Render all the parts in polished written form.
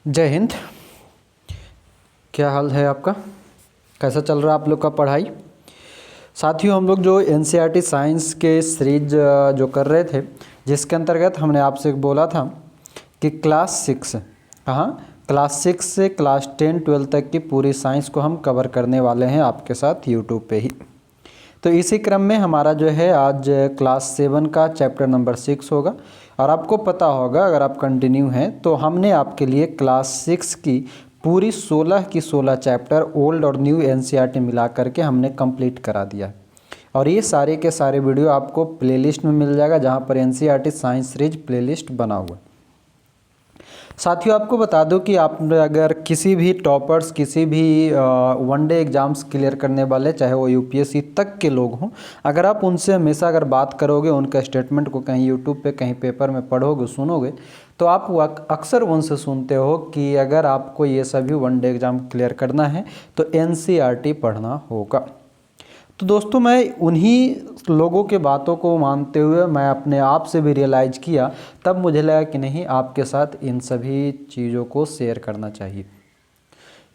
जय हिंद। क्या हाल है आपका? कैसा चल रहा है आप लोग का पढ़ाई? साथियों, हम लोग जो एनसीईआरटी साइंस के सीरीज जो कर रहे थे, जिसके अंतर्गत हमने आपसे बोला था कि क्लास 6 क्लास 6 से क्लास 10 12 तक की पूरी साइंस को हम कवर करने वाले हैं आपके साथ यूट्यूब पे ही। तो इसी क्रम में हमारा जो है आज क्लास 7 का चैप्टर नंबर 6 होगा। और आपको पता होगा, अगर आप कंटिन्यू हैं तो हमने आपके लिए क्लास 6 की पूरी 16 की 16 चैप्टर ओल्ड और न्यू एनसीईआरटी मिला करके हमने कंप्लीट करा दिया है। और ये सारे के सारे वीडियो आपको प्लेलिस्ट में मिल जाएगा, जहाँ पर एनसीईआरटी साइंस सीरीज प्लेलिस्ट बना हुआ है। साथियों, आपको बता दूं कि आप अगर किसी भी टॉपर्स, किसी भी वनडे एग्ज़ाम्स क्लियर करने वाले, चाहे वो यूपीएससी तक के लोग हों, अगर आप उनसे हमेशा अगर बात करोगे, उनका स्टेटमेंट को कहीं यूट्यूब पे, कहीं पेपर में पढ़ोगे, सुनोगे, तो आप अक्सर उनसे सुनते हो कि अगर आपको ये सभी वनडे एग्ज़ाम क्लियर करना है तो एनसीईआरटी पढ़ना होगा। तो दोस्तों, मैं उन्हीं लोगों के बातों को मानते हुए मैं अपने आप से भी रियलाइज़ किया, तब मुझे लगा कि नहीं, आपके साथ इन सभी चीज़ों को शेयर करना चाहिए।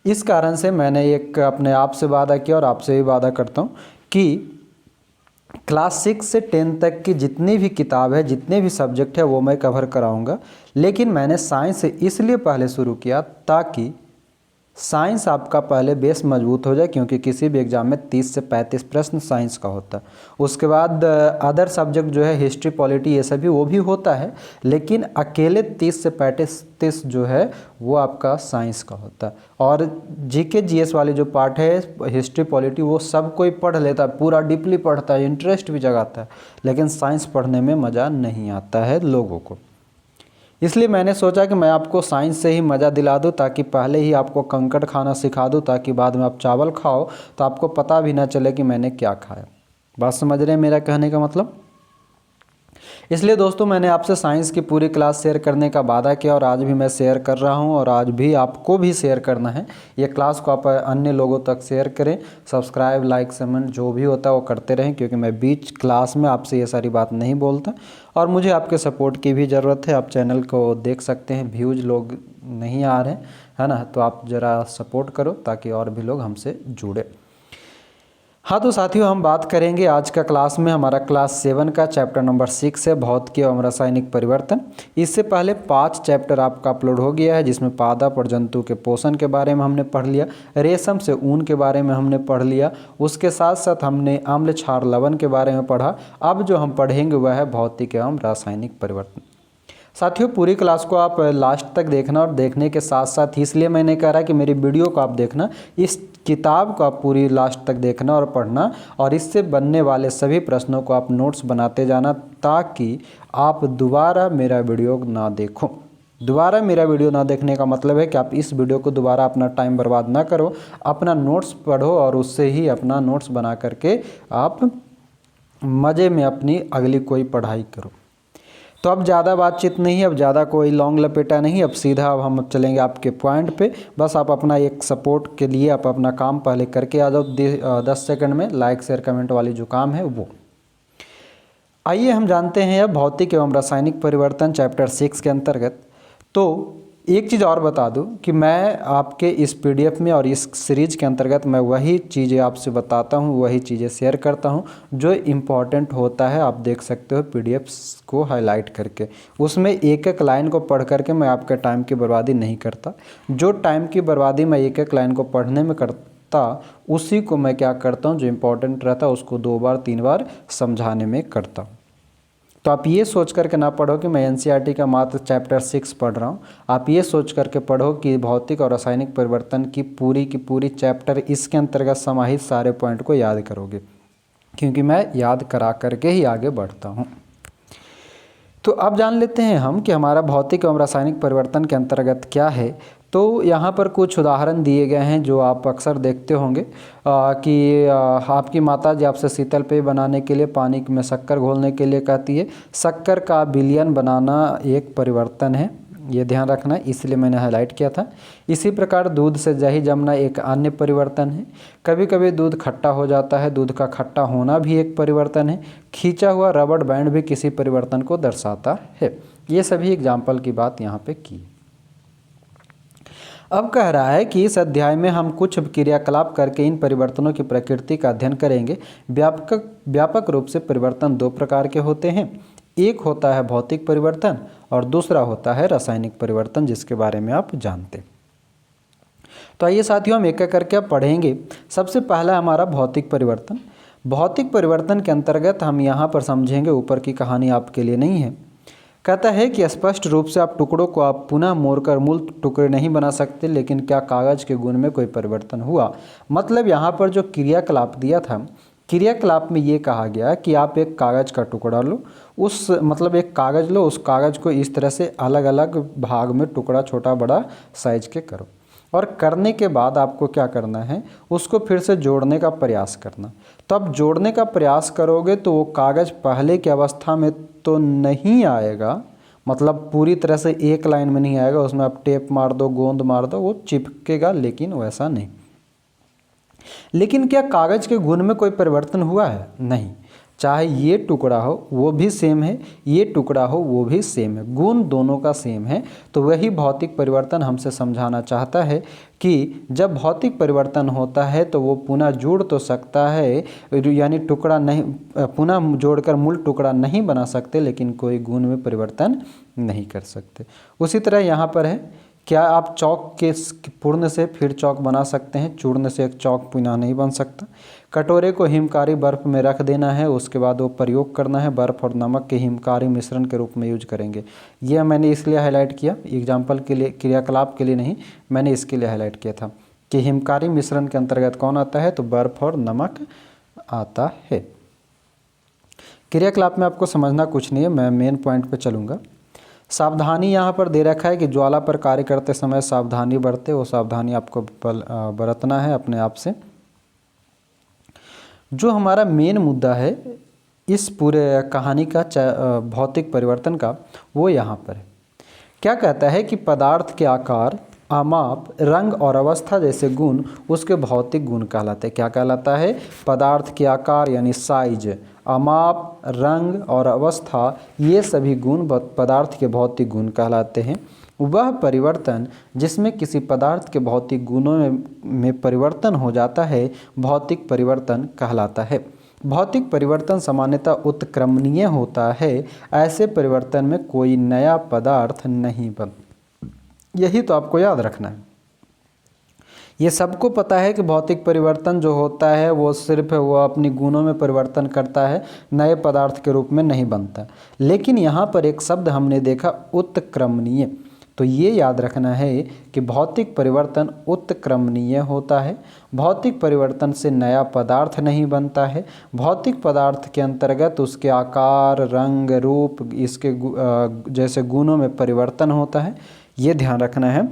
इस कारण से मैंने एक अपने आप से वादा किया और आपसे भी वादा करता हूँ कि क्लास 6 से 10 तक की जितनी भी किताब है, जितने भी सब्जेक्ट है, वो मैं कवर कराऊंगा। लेकिन मैंने साइंस से इसलिए पहले शुरू किया ताकि साइंस आपका पहले बेस मजबूत हो जाए, क्योंकि किसी भी एग्ज़ाम में 30 से 35 प्रश्न साइंस का होता है। उसके बाद अदर सब्जेक्ट जो है, हिस्ट्री, पॉलिटी, ये सभी वो भी होता है, लेकिन अकेले 30 से 35 जो है वो आपका साइंस का होता है। और जीके जीएस वाली जो पार्ट है, हिस्ट्री, पॉलिटी, वो सब कोई पढ़ लेता है, पूरा डीपली पढ़ता है, इंटरेस्ट भी जगाता है, लेकिन साइंस पढ़ने में मज़ा नहीं आता है लोगों को। इसलिए मैंने सोचा कि मैं आपको साइंस से ही मज़ा दिला दूं, ताकि पहले ही आपको कंकड़ खाना सिखा दूं, ताकि बाद में आप चावल खाओ तो आपको पता भी ना चले कि मैंने क्या खाया। बात समझ रहे हैं मेरा कहने का मतलब? इसलिए दोस्तों, मैंने आपसे साइंस की पूरी क्लास शेयर करने का वादा किया और आज भी मैं शेयर कर रहा हूं, और आज भी आपको भी शेयर करना है। ये क्लास को आप अन्य लोगों तक शेयर करें, सब्सक्राइब, लाइक, कमेंट जो भी होता है वो करते रहें, क्योंकि मैं बीच क्लास में आपसे ये सारी बात नहीं बोलता और मुझे आपके सपोर्ट की भी ज़रूरत है। आप चैनल को देख सकते हैं, व्यूज़ लोग नहीं आ रहे हैं ना, तो आप ज़रा सपोर्ट करो ताकि और भी लोग हमसे जुड़े। हाँ, तो साथियों, हम बात करेंगे आज का क्लास में, हमारा क्लास 7 का चैप्टर नंबर 6 है, भौतिकी एवं रासायनिक परिवर्तन। इससे पहले 5 चैप्टर आपका अपलोड हो गया है, जिसमें पादप और जंतु के पोषण के बारे में हमने पढ़ लिया, रेशम से ऊन के बारे में हमने पढ़ लिया, उसके साथ साथ हमने अम्ल, क्षार, लवण के बारे में पढ़ा। अब जो हम पढ़ेंगे वह है भौतिक एवं रासायनिक परिवर्तन। साथियों, पूरी क्लास को आप लास्ट तक देखना, और देखने के साथ साथ इसलिए मैंने कह रहा कि मेरी वीडियो को आप देखना, इस किताब को आप पूरी लास्ट तक देखना और पढ़ना, और इससे बनने वाले सभी प्रश्नों को आप नोट्स बनाते जाना, ताकि आप दोबारा मेरा वीडियो ना देखो। दोबारा मेरा वीडियो ना देखने का मतलब है कि आप इस वीडियो को दोबारा अपना टाइम बर्बाद ना करो, अपना नोट्स पढ़ो और उससे ही अपना नोट्स बना करके आप मज़े में अपनी अगली कोई पढ़ाई करो। तो अब ज़्यादा बातचीत नहीं है, अब ज़्यादा कोई लॉन्ग लपेटा नहीं, अब सीधा अब हम चलेंगे आपके पॉइंट पे। बस आप अपना एक सपोर्ट के लिए आप अपना काम पहले करके आ जाओ 10 सेकंड में, लाइक, शेयर, कमेंट वाली जो काम है वो। आइए हम जानते हैं अब भौतिक एवं रासायनिक परिवर्तन चैप्टर 6 के अंतर्गत। तो एक चीज़ और बता दूं कि मैं आपके इस पीडीएफ में और इस सीरीज के अंतर्गत मैं वही चीज़ें आपसे बताता हूं, वही चीज़ें शेयर करता हूं जो इम्पॉर्टेंट होता है। आप देख सकते हो पीडीएफ को हाईलाइट करके, उसमें एक एक लाइन को पढ़ करके मैं आपके टाइम की बर्बादी नहीं करता। जो टाइम की बर्बादी मैं एक एक लाइन को पढ़ने में करता, उसी को मैं क्या करता हूँ, जो इम्पोर्टेंट रहता है उसको 2 बार 3 बार समझाने में करता हूँ। तो आप ये सोच करके ना पढ़ो कि मैं एनसीईआरटी का मात्र चैप्टर 6 पढ़ रहा हूँ। आप ये सोच करके पढ़ो कि भौतिक और रासायनिक परिवर्तन की पूरी चैप्टर, इसके अंतर्गत समाहित सारे पॉइंट को याद करोगे, क्योंकि मैं याद करा करके ही आगे बढ़ता हूँ। तो अब जान लेते हैं हम कि हमारा भौतिक एवं रासायनिक परिवर्तन के अंतर्गत क्या है। तो यहाँ पर कुछ उदाहरण दिए गए हैं जो आप अक्सर देखते होंगे कि आपकी माता जी आपसे शीतल पेय बनाने के लिए पानी में शक्कर घोलने के लिए कहती है। शक्कर का विलयन बनाना एक परिवर्तन है, ये ध्यान रखना है, इसलिए मैंने हाईलाइट किया था। इसी प्रकार दूध से दही जमना एक अन्य परिवर्तन है। कभी कभी दूध खट्टा हो जाता है, दूध का खट्टा होना भी एक परिवर्तन है। खींचा हुआ रबड़ बैंड भी किसी परिवर्तन को दर्शाता है। ये सभी एग्जाम्पल की बात यहाँ पे की। अब कह रहा है कि इस अध्याय में हम कुछ क्रियाकलाप करके इन परिवर्तनों की प्रकृति का अध्ययन करेंगे। व्यापक रूप से परिवर्तन दो प्रकार के होते हैं, एक होता है भौतिक परिवर्तन और दूसरा होता है रासायनिक परिवर्तन, जिसके बारे में आप जानते हैं। तो आइए साथियों, हम एक एक करके अब पढ़ेंगे। सबसे पहला हमारा भौतिक परिवर्तन। भौतिक परिवर्तन के अंतर्गत हम यहाँ पर समझेंगे, ऊपर की कहानी आपके लिए नहीं है। कहता है कि स्पष्ट रूप से आप टुकड़ों को आप पुनः मोड़कर मूल टुकड़े नहीं बना सकते, लेकिन क्या कागज के गुण में कोई परिवर्तन हुआ। मतलब यहाँ पर जो क्रियाकलाप दिया था, क्रियाकलाप में ये कहा गया कि आप एक कागज़ का टुकड़ा लो, उस मतलब एक कागज़ लो, उस कागज़ को इस तरह से अलग अलग भाग में टुकड़ा छोटा बड़ा साइज के करो, और करने के बाद आपको क्या करना है, उसको फिर से जोड़ने का प्रयास करना। तो अब जोड़ने का प्रयास करोगे तो वो कागज़ पहले की अवस्था में तो नहीं आएगा, मतलब पूरी तरह से एक लाइन में नहीं आएगा, उसमें आप टेप मार दो, गोंद मार दो, वो चिपकेगा, लेकिन वैसा नहीं। लेकिन क्या कागज़ के गुण में कोई परिवर्तन हुआ है? नहीं। चाहे ये टुकड़ा हो वो भी सेम है, ये टुकड़ा हो वो भी सेम है, गुण दोनों का सेम है। तो वही भौतिक परिवर्तन हमसे समझाना चाहता है कि जब भौतिक परिवर्तन होता है तो वो पुनः जुड़ तो सकता है, यानी टुकड़ा नहीं, पुनः जोड़कर मूल टुकड़ा नहीं बना सकते, लेकिन कोई गुण में परिवर्तन नहीं कर सकते। उसी तरह यहाँ पर है, क्या आप चौक के पूर्ण से फिर चौक बना सकते हैं? चूर्ण से एक चौक पुनः नहीं बन सकता। कटोरे को हिमकारी बर्फ़ में रख देना है, उसके बाद वो प्रयोग करना है, बर्फ़ और नमक के हिमकारी मिश्रण के रूप में यूज करेंगे। यह मैंने इसलिए हाईलाइट किया, एग्जाम्पल के लिए, क्रियाकलाप के लिए नहीं, मैंने इसके लिए हाईलाइट किया था कि हिमकारी मिश्रण के अंतर्गत कौन आता है, तो बर्फ़ और नमक आता है। क्रियाकलाप में आपको समझना कुछ नहीं है, मैं मेन पॉइंट पर चलूँगा। सावधानी यहाँ पर दे रखा है कि ज्वाला पर कार्य करते समय सावधानी बरते, वो सावधानी आपको बरतना है अपने आप से। जो हमारा मेन मुद्दा है इस पूरे कहानी का भौतिक परिवर्तन का, वो यहाँ पर है। क्या कहता है कि पदार्थ के आकार, आमाप, रंग और अवस्था जैसे गुण उसके भौतिक गुण कहलाते हैं। क्या कहलाता है? पदार्थ के आकार यानी साइज, आमाप, रंग और अवस्था, ये सभी गुण पदार्थ के भौतिक गुण कहलाते हैं। वह परिवर्तन जिसमें किसी पदार्थ के भौतिक गुणों में परिवर्तन हो जाता है भौतिक परिवर्तन कहलाता है। भौतिक परिवर्तन सामान्यतः उत्क्रमणीय होता है। ऐसे परिवर्तन में कोई नया पदार्थ नहीं बनता। यही तो आपको याद रखना है। ये सबको पता है कि भौतिक परिवर्तन जो होता है वो सिर्फ वो अपनी गुणों में परिवर्तन करता है, नए पदार्थ के रूप में नहीं बनता। लेकिन यहाँ पर एक शब्द हमने देखा, उत्क्रमणीय। तो ये याद रखना है कि भौतिक परिवर्तन उत्क्रमणीय होता है। भौतिक परिवर्तन से नया पदार्थ नहीं बनता है। भौतिक पदार्थ के अंतर्गत उसके आकार, रंग, रूप, इसके जैसे गुणों में परिवर्तन होता है। ये ध्यान रखना है।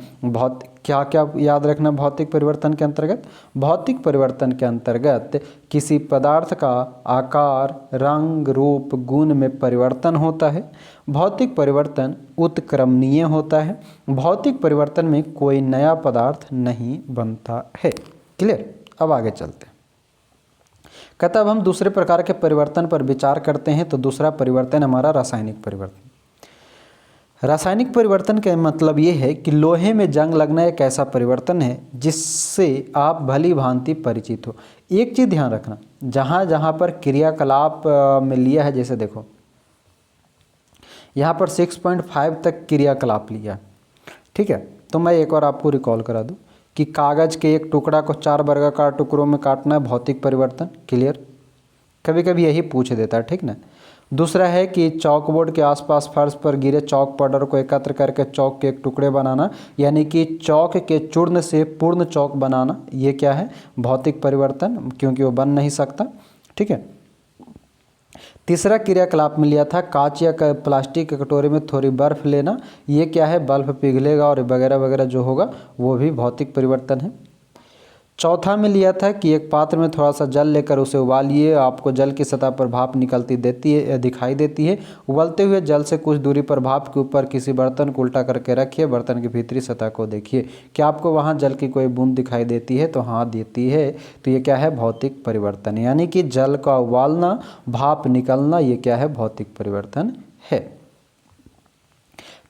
क्या क्या याद रखना भौतिक परिवर्तन के अंतर्गत? भौतिक परिवर्तन के अंतर्गत किसी पदार्थ का आकार, रंग, रूप, गुण में परिवर्तन होता है। भौतिक परिवर्तन उत्क्रमणीय होता है। भौतिक परिवर्तन में कोई नया पदार्थ नहीं बनता है। क्लियर? अब आगे चलते हैं। कहता अब हम दूसरे प्रकार के परिवर्तन पर विचार करते हैं। तो दूसरा परिवर्तन हमारा रासायनिक परिवर्तन। रासायनिक परिवर्तन का मतलब ये है कि लोहे में जंग लगना एक ऐसा परिवर्तन है जिससे आप भली भांति परिचित हो। एक चीज़ ध्यान रखना, जहाँ जहाँ पर क्रियाकलाप में लिया है, जैसे देखो यहाँ पर 6.5 तक क्रियाकलाप लिया, ठीक है। तो मैं एक और आपको रिकॉल करा दूँ कि कागज़ के एक टुकड़ा को 4 वर्गाकार टुकड़ों में काटना है, भौतिक परिवर्तन। क्लियर? कभी कभी यही पूछ देता है, ठीक ना। दूसरा है कि चॉकबोर्ड के आसपास फर्श पर गिरे चॉक पाउडर को एकत्र करके चॉक के एक टुकड़े बनाना, यानी कि चॉक के चूर्ण से पूर्ण चॉक बनाना। ये क्या है? भौतिक परिवर्तन, क्योंकि वो बन नहीं सकता, ठीक है। तीसरा क्रियाकलाप में लिया था कांच या प्लास्टिक के कटोरे में थोड़ी बर्फ़ लेना। ये क्या है? बर्फ़ पिघलेगा और वगैरह वगैरह जो होगा वो भी भौतिक परिवर्तन है। चौथा में लिया था कि एक पात्र में थोड़ा सा जल लेकर उसे उबालिए, आपको जल की सतह पर भाप निकलती दिखाई देती है। उबलते हुए जल से कुछ दूरी पर भाप के ऊपर किसी बर्तन को उल्टा करके रखिए, बर्तन की भीतरी सतह को देखिए, क्या आपको वहाँ जल की कोई बूंद दिखाई देती है? तो हाँ, देती है। तो ये क्या है? भौतिक परिवर्तन, यानी कि जल का उबालना, भाप निकलना, ये क्या है? भौतिक परिवर्तन है।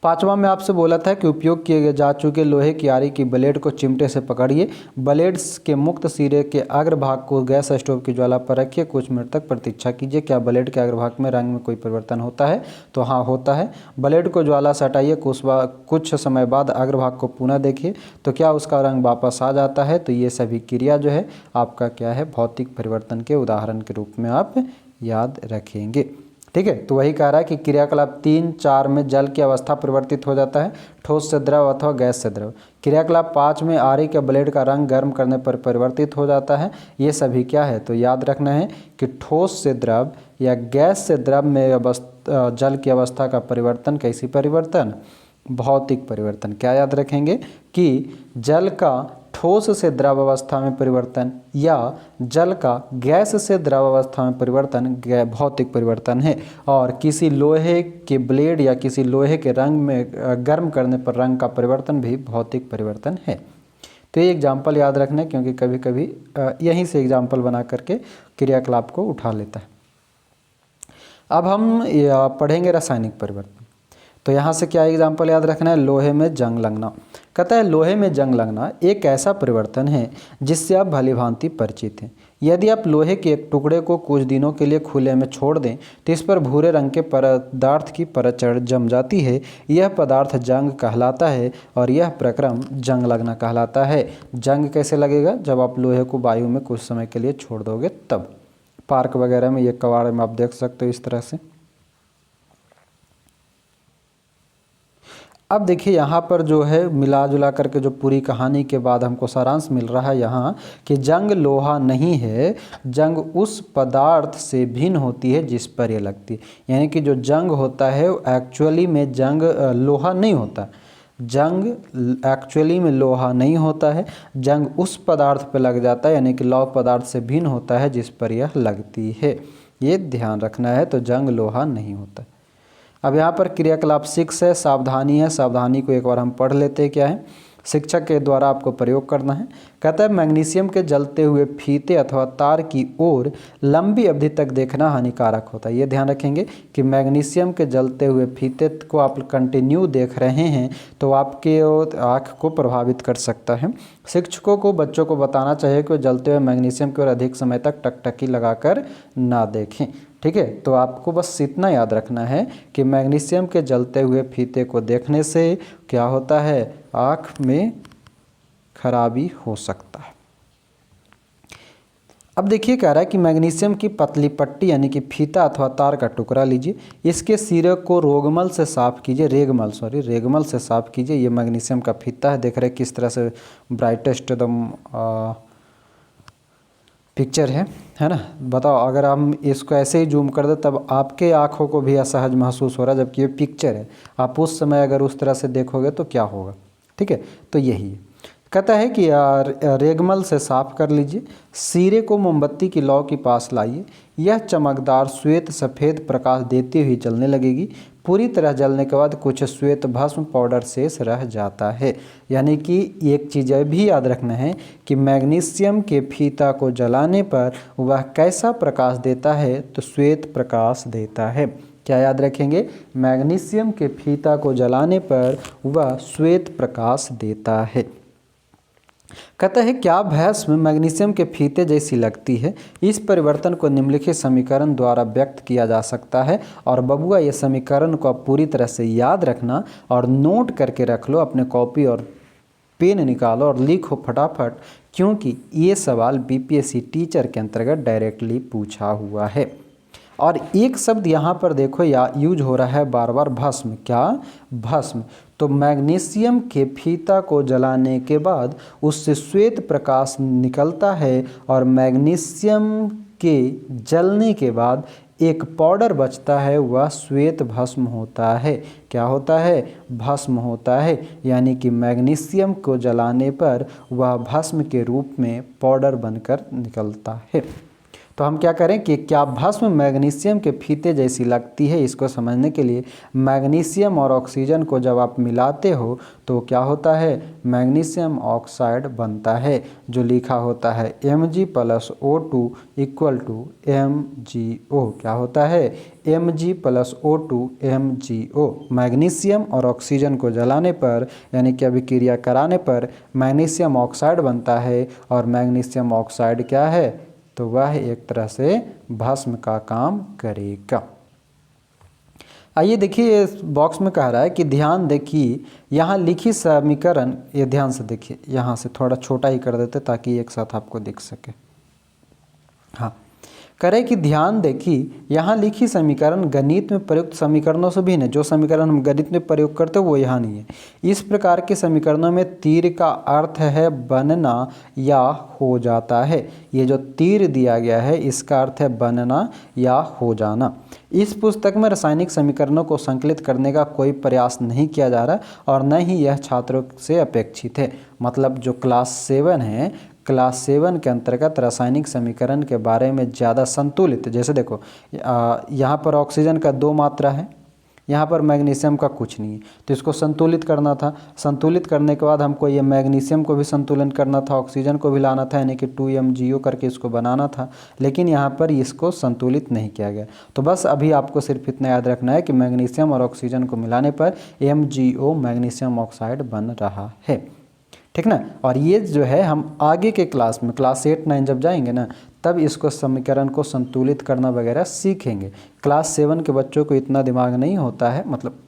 पांचवा में आपसे बोला था कि उपयोग किए जा चुके लोहे की आरी की ब्लेड को चिमटे से पकड़िए, ब्लेड्स के मुक्त सिरे के अग्रभाग को गैस स्टोव की ज्वाला पर रखिए, कुछ मिनट तक प्रतीक्षा कीजिए। क्या ब्लेड के अग्रभाग में रंग में कोई परिवर्तन होता है? तो हाँ, होता है। ब्लेड को ज्वाला से हटाइए, कुछ समय बाद अग्रभाग को पुनः देखिए, तो क्या उसका रंग वापस आ जाता है? तो ये सभी क्रिया जो है आपका क्या है, भौतिक परिवर्तन के उदाहरण के रूप में आप याद रखेंगे। ठीक है, तो वही कह रहा है कि क्रियाकलाप 3-4 में जल की अवस्था परिवर्तित हो जाता है, ठोस से द्रव अथवा गैस से द्रव। क्रियाकलाप 5 में आरी के ब्लेड का रंग गर्म करने पर परिवर्तित हो जाता है। ये सभी क्या है? तो याद रखना है कि ठोस से द्रव या गैस से द्रव में जल की अवस्था का परिवर्तन कैसी परिवर्तन? भौतिक परिवर्तन। क्या याद रखेंगे कि जल का ठोस से द्रव अवस्था में परिवर्तन या जल का गैस से द्रव अवस्था में परिवर्तन भौतिक परिवर्तन है, और किसी लोहे के ब्लेड या किसी लोहे के रंग में गर्म करने पर रंग का परिवर्तन भी भौतिक परिवर्तन है। तो ये एग्जाम्पल याद रखना है, क्योंकि कभी कभी यहीं से एग्जाम्पल बना करके क्रियाकलाप को उठा लेता है। अब हम पढ़ेंगे रासायनिक परिवर्तन। तो यहाँ से क्या एग्जाम्पल याद रखना है? लोहे में जंग लगना। कहता है लोहे में जंग लगना एक ऐसा परिवर्तन है जिससे आप भली भांति परिचित हैं। यदि आप लोहे के एक टुकड़े को कुछ दिनों के लिए खुले में छोड़ दें तो इस पर भूरे रंग के पदार्थ की परत जम जाती है। यह पदार्थ जंग कहलाता है और यह प्रक्रम जंग लगना कहलाता है। जंग कैसे लगेगा? जब आप लोहे को वायु में कुछ समय के लिए छोड़ दोगे तब। पार्क वगैरह में, ये कबाड़ में आप देख सकते हो इस तरह से। अब देखिए यहाँ पर जो है मिला जुला करके जो पूरी कहानी के बाद हमको सारांश मिल रहा है यहाँ कि जंग लोहा नहीं है, जंग उस पदार्थ से भिन्न होती है जिस पर यह लगती है। यानी कि जो जंग होता है एक्चुअली में जंग लोहा नहीं होता, जंग एक्चुअली में लोहा नहीं होता है, जंग उस पदार्थ पर लग जाता है, यानी कि लौह पदार्थ से भिन्न होता है जिस पर यह लगती है। ये ध्यान रखना है। तो जंग लोहा नहीं होता। अब यहाँ पर क्रियाकलाप 6 है, सावधानी है। सावधानी को एक बार हम पढ़ लेते हैं। क्या है? शिक्षक के द्वारा आपको प्रयोग करना है। कहता है मैग्नीशियम के जलते हुए फीते अथवा तार की ओर लंबी अवधि तक देखना हानिकारक होता है। ये ध्यान रखेंगे कि मैग्नीशियम के जलते हुए फीते को आप कंटिन्यू देख रहे हैं तो आपके आँख को प्रभावित कर सकता है। शिक्षकों को बच्चों को बताना चाहिए कि वो जलते हुए मैग्नीशियम की ओर अधिक समय तक टकटकी लगाकर ना देखें। ठीक है, तो आपको बस इतना याद रखना है कि मैग्नीशियम के जलते हुए फीते को देखने से क्या होता है? आँख में खराबी हो सकता है। अब देखिए कह रहा है कि मैग्नीशियम की पतली पट्टी यानी कि फीता अथवा तार का टुकड़ा लीजिए, इसके सिरे को रेगमल से साफ कीजिए। ये मैग्नीशियम का फीता है। देख रहे हैं किस तरह से ब्राइटेस्ट एकदम पिक्चर है ना। बताओ अगर हम इसको ऐसे ही जूम कर दें तब आपके आँखों को भी असहज महसूस हो रहा है, जबकि ये पिक्चर है। आप उस समय अगर उस तरह से देखोगे तो क्या होगा? ठीक है, तो यही है। कहता है कि रेगमल से साफ कर लीजिए, सिरे को मोमबत्ती की लौ के पास लाइए। यह चमकदार श्वेत सफ़ेद प्रकाश देती हुई जलने लगेगी। पूरी तरह जलने के बाद कुछ श्वेत भस्म पाउडर शेष रह जाता है। यानी कि एक चीज़ भी याद रखना है कि मैग्नीशियम के फीता को जलाने पर वह कैसा प्रकाश देता है? तो श्वेत प्रकाश देता है। क्या याद रखेंगे? मैग्नीशियम के फीता को जलाने पर वह श्वेत प्रकाश देता है। कहता है क्या भस्म मैग्नीशियम के फीते जैसी लगती है? इस परिवर्तन को निम्नलिखित समीकरण द्वारा व्यक्त किया जा सकता है। और बबुआ ये समीकरण को आप पूरी तरह से याद रखना और नोट करके रख लो, अपने कॉपी और पेन निकालो और लिखो फटाफट, क्योंकि ये सवाल बीपीएससी टीचर के अंतर्गत डायरेक्टली पूछा हुआ है। और एक शब्द यहाँ पर देखो या यूज हो रहा है बार बार, भस्म। क्या? भस्म। तो मैग्नीशियम के फीता को जलाने के बाद उससे श्वेत प्रकाश निकलता है और मैग्नीशियम के जलने के बाद एक पाउडर बचता है, वह श्वेत भस्म होता है। क्या होता है? भस्म होता है। यानी कि मैग्नीशियम को जलाने पर वह भस्म के रूप में पाउडर बनकर निकलता है। तो हम क्या करें कि क्या भस्म मैग्नीशियम के फीते जैसी लगती है, इसको समझने के लिए मैग्नीशियम और ऑक्सीजन को जब आप मिलाते हो तो क्या होता है, मैग्नीशियम ऑक्साइड बनता है, जो लिखा होता है Mg+O2 = MgO। क्या होता है, Mg+O2 MgO। मैग्नीशियम और ऑक्सीजन को जलाने पर यानी कि अभिक्रिया कराने पर मैग्नीशियम ऑक्साइड बनता है, और मैग्नीशियम ऑक्साइड क्या है, तो वह एक तरह से भस्म का काम करेगा। आइए देखिए, इस बॉक्स में कह रहा है कि ध्यान देखिए यहाँ लिखी समीकरण, ये ध्यान से देखिए, यहाँ से थोड़ा छोटा ही कर देते ताकि एक साथ आपको दिख सके। हाँ, करे कि ध्यान देखिए यहाँ लिखी समीकरण गणित में प्रयुक्त समीकरणों से भिन्न है। जो समीकरण हम गणित में प्रयोग करते हैं वो यहाँ नहीं है। इस प्रकार के समीकरणों में तीर का अर्थ है बनना या हो जाता है। ये जो तीर दिया गया है इसका अर्थ है बनना या हो जाना। इस पुस्तक में रासायनिक समीकरणों को संकलित करने का कोई प्रयास नहीं किया जा रहा और न ही यह छात्रों से अपेक्षित है। मतलब जो क्लास 7 है, क्लास 7 के अंतर्गत रासायनिक समीकरण के बारे में ज़्यादा संतुलित, जैसे देखो यहाँ पर ऑक्सीजन का 2 मात्रा है, यहाँ पर मैग्नीशियम का कुछ नहीं है, तो इसको संतुलित करना था। संतुलित करने के बाद हमको ये मैग्नीशियम को भी संतुलन करना था, ऑक्सीजन को भी लाना था, यानी कि 2MgO करके इसको बनाना था, लेकिन यहाँ पर इसको संतुलित नहीं किया गया। तो बस अभी आपको सिर्फ इतना याद रखना है कि मैग्नीशियम और ऑक्सीजन को मिलाने पर MgO मैग्नीशियम ऑक्साइड बन रहा है, ठीक ना। और ये जो है हम आगे के क्लास में क्लास 8-9 जब जाएंगे ना, तब इसको समीकरण को संतुलित करना वगैरह सीखेंगे। क्लास 7 के बच्चों को इतना दिमाग नहीं होता है, मतलब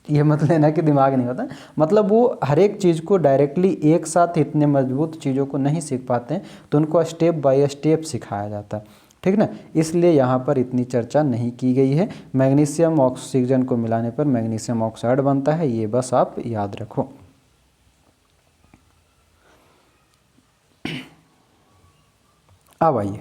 ये मत लेना कि दिमाग नहीं होता, मतलब वो हर एक चीज़ को डायरेक्टली एक साथ इतने मजबूत चीज़ों को नहीं सीख पाते हैं, तो उनको स्टेप बाय स्टेप सिखाया जाता है, ठीक ना। इसलिए यहाँ पर इतनी चर्चा नहीं की गई है। मैग्नीशियम ऑक्सीजन को मिलाने पर मैग्नीशियम ऑक्साइड बनता है, ये बस आप याद रखो। अब आइए,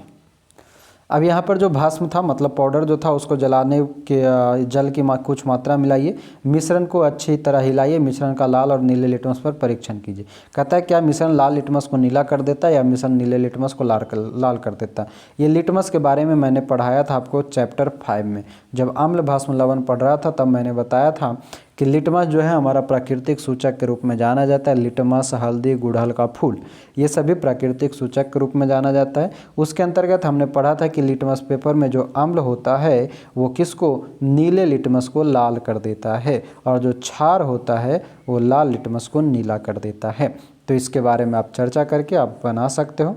अब यहाँ पर जो भस्म था, मतलब पाउडर जो था, उसको जलाने के जल की कुछ मात्रा मिलाइए, मिश्रण को अच्छी तरह हिलाइए, मिश्रण का लाल और नीले लिटमस पर परीक्षण कीजिए। कहता है क्या मिश्रण लाल लिटमस को नीला कर देता है या मिश्रण नीले लिटमस को लाल कर देता है। ये लिटमस के बारे में मैंने पढ़ाया था आपको चैप्टर 5 में, जब अम्ल भस्म लवण पढ़ रहा था, तब मैंने बताया था कि लिटमस जो है हमारा प्राकृतिक सूचक के रूप में जाना जाता है। लिटमस, हल्दी, गुड़हल का फूल, ये सभी प्राकृतिक सूचक के रूप में जाना जाता है। उसके अंतर्गत हमने पढ़ा था कि लिटमस पेपर में जो अम्ल होता है वो किसको, नीले लिटमस को लाल कर देता है, और जो क्षार होता है वो लाल लिटमस को नीला कर देता है। तो इसके बारे में आप चर्चा करके आप बना सकते हो।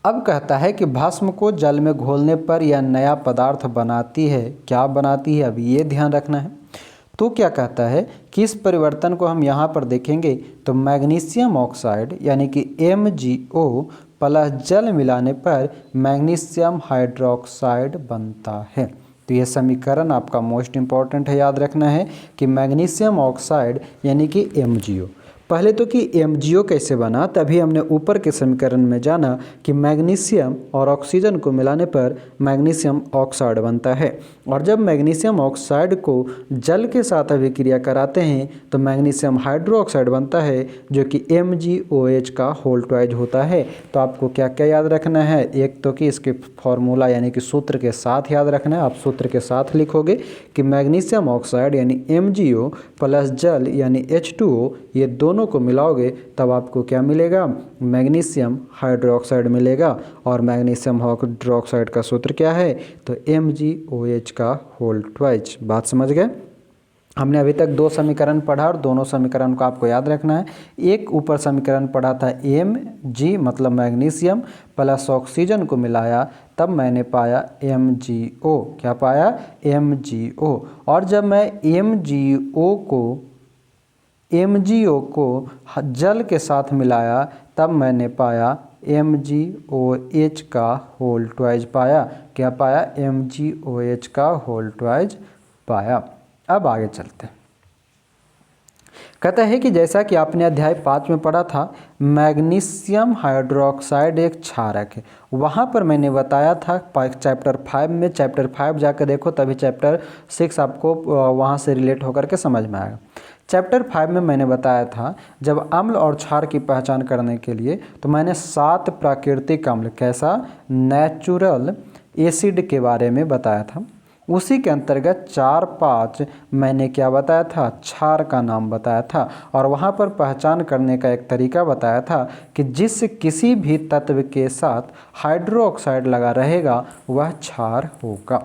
अब कहता है कि भस्म को जल में घोलने पर यह नया पदार्थ बनाती है। क्या बनाती है, अब ये ध्यान रखना है। तो क्या कहता है कि इस परिवर्तन को हम यहाँ पर देखेंगे तो मैग्नीशियम ऑक्साइड यानी कि MgO प्लस जल मिलाने पर मैग्नीशियम हाइड्रोक्साइड बनता है। तो ये समीकरण आपका मोस्ट इम्पॉर्टेंट है, याद रखना है कि मैग्नीशियम ऑक्साइड यानी कि MgO। पहले तो कि MgO कैसे बना, तभी हमने ऊपर के समीकरण में जाना कि मैग्नीशियम और ऑक्सीजन को मिलाने पर मैग्नीशियम ऑक्साइड बनता है, और जब मैग्नीशियम ऑक्साइड को जल के साथ अभिक्रिया कराते हैं तो मैग्नीशियम हाइड्रोक्साइड बनता है, जो कि MgOH का होल ट्वाइज होता है। तो आपको क्या क्या याद रखना है, एक तो कि इसके फॉर्मूला यानी कि सूत्र के साथ याद रखना है। आप सूत्र के साथ लिखोगे कि मैग्नीशियम ऑक्साइड यानी MgO प्लस जल यानी H2O, ये दोनों को मिलाओगे तब आपको क्या मिलेगा, मैग्नीशियम हाइड्रोक्साइड मिलेगा। और मैग्नीशियम हाइड्रोक्साइड का सूत्र क्या है, तो MgOH का होल ट्वाइज। बात समझ गए। हमने अभी तक 2 समीकरण पढ़ा और दोनों समीकरण को आपको याद रखना है। एक ऊपर समीकरण पढ़ा था Mg मतलब मैग्नीशियम प्लस ऑक्सीजन को मिलाया, तब मैंने पाया MgO। क्या पाया, MgO। और जब मैं MgO को जल के साथ मिलाया, तब मैंने पाया MgOH का होल ट्वाइज पाया। क्या पाया, MgOH का होल ट्वाइज पाया। अब आगे चलते हैं। कहता है कि जैसा कि आपने अध्याय 5 में पढ़ा था, मैग्नीशियम हाइड्रोक्साइड एक क्षारक है। वहाँ पर मैंने बताया था चैप्टर 5 में, चैप्टर 5 जाकर देखो, तभी चैप्टर 6 आपको वहाँ से रिलेट होकर के समझ में आएगा। चैप्टर 5 में मैंने बताया था जब अम्ल और क्षार की पहचान करने के लिए तो मैंने 7 प्राकृतिक अम्ल कैसा नेचुरल एसिड के बारे में बताया था। उसी के अंतर्गत 4-5 मैंने क्या बताया था, क्षार का नाम बताया था और वहाँ पर पहचान करने का एक तरीका बताया था कि जिस किसी भी तत्व के साथ हाइड्रोक्साइड लगा रहेगा वह क्षार होगा।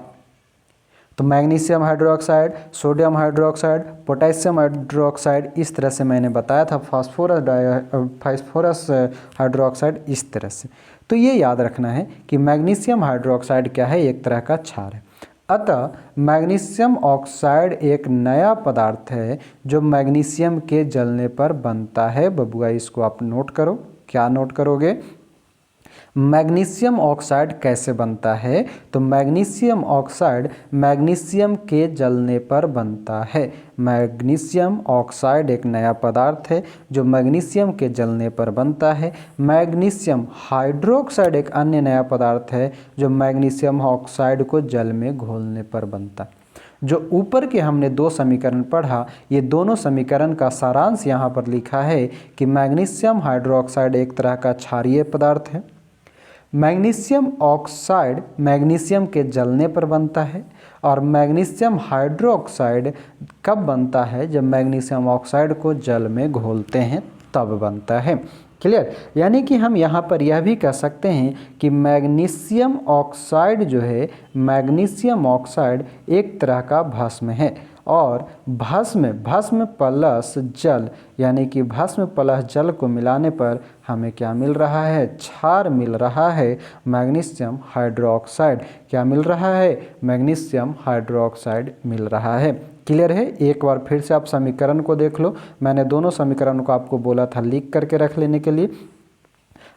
तो magnesium hydroxide, sodium hydroxide, potassium hydroxide, इस तरह से मैंने बताया था। फास्फोरस हाइड्रोक्साइड इस तरह से। तो ये याद रखना है कि मैग्नीशियम हाइड्रोक्साइड क्या है, एक तरह का क्षार है। अतः मैग्नीशियम ऑक्साइड एक नया पदार्थ है जो मैग्नीशियम के जलने पर बनता है। बबुआ इसको आप नोट करो। क्या नोट करोगे? मैग्नीशियम ऑक्साइड कैसे बनता है? तो मैग्नीशियम ऑक्साइड मैग्नीशियम के जलने पर बनता है। मैग्नीशियम ऑक्साइड एक नया पदार्थ है जो मैग्नीशियम के जलने पर बनता है। मैग्नीशियम हाइड्रोक्साइड एक अन्य नया पदार्थ है जो मैग्नीशियम ऑक्साइड को जल में घोलने पर बनता है। जो ऊपर के हमने 2 समीकरण पढ़ा, ये दोनों समीकरण का सारांश यहाँ पर लिखा है कि मैग्नीशियम हाइड्रोक्साइड एक तरह का क्षारीय पदार्थ है। मैग्नीशियम ऑक्साइड मैग्नीशियम के जलने पर बनता है और मैग्नीशियम हाइड्रोक्साइड कब बनता है? जब मैग्नीशियम ऑक्साइड को जल में घोलते हैं तब बनता है। क्लियर? यानी कि हम यहाँ पर यह भी कह सकते हैं कि मैग्नीशियम ऑक्साइड जो है, मैग्नीशियम ऑक्साइड एक तरह का भस्म है और भस्म प्लस जल यानी कि भस्म प्लस जल को मिलाने पर हमें क्या मिल रहा है? क्षार मिल रहा है, मैग्नीशियम हाइड्रोक्साइड। क्या मिल रहा है? मैग्नीशियम हाइड्रोक्साइड मिल रहा है। क्लियर है? एक बार फिर से आप समीकरण को देख लो। मैंने दोनों समीकरण को आपको बोला था लिख करके रख लेने के लिए।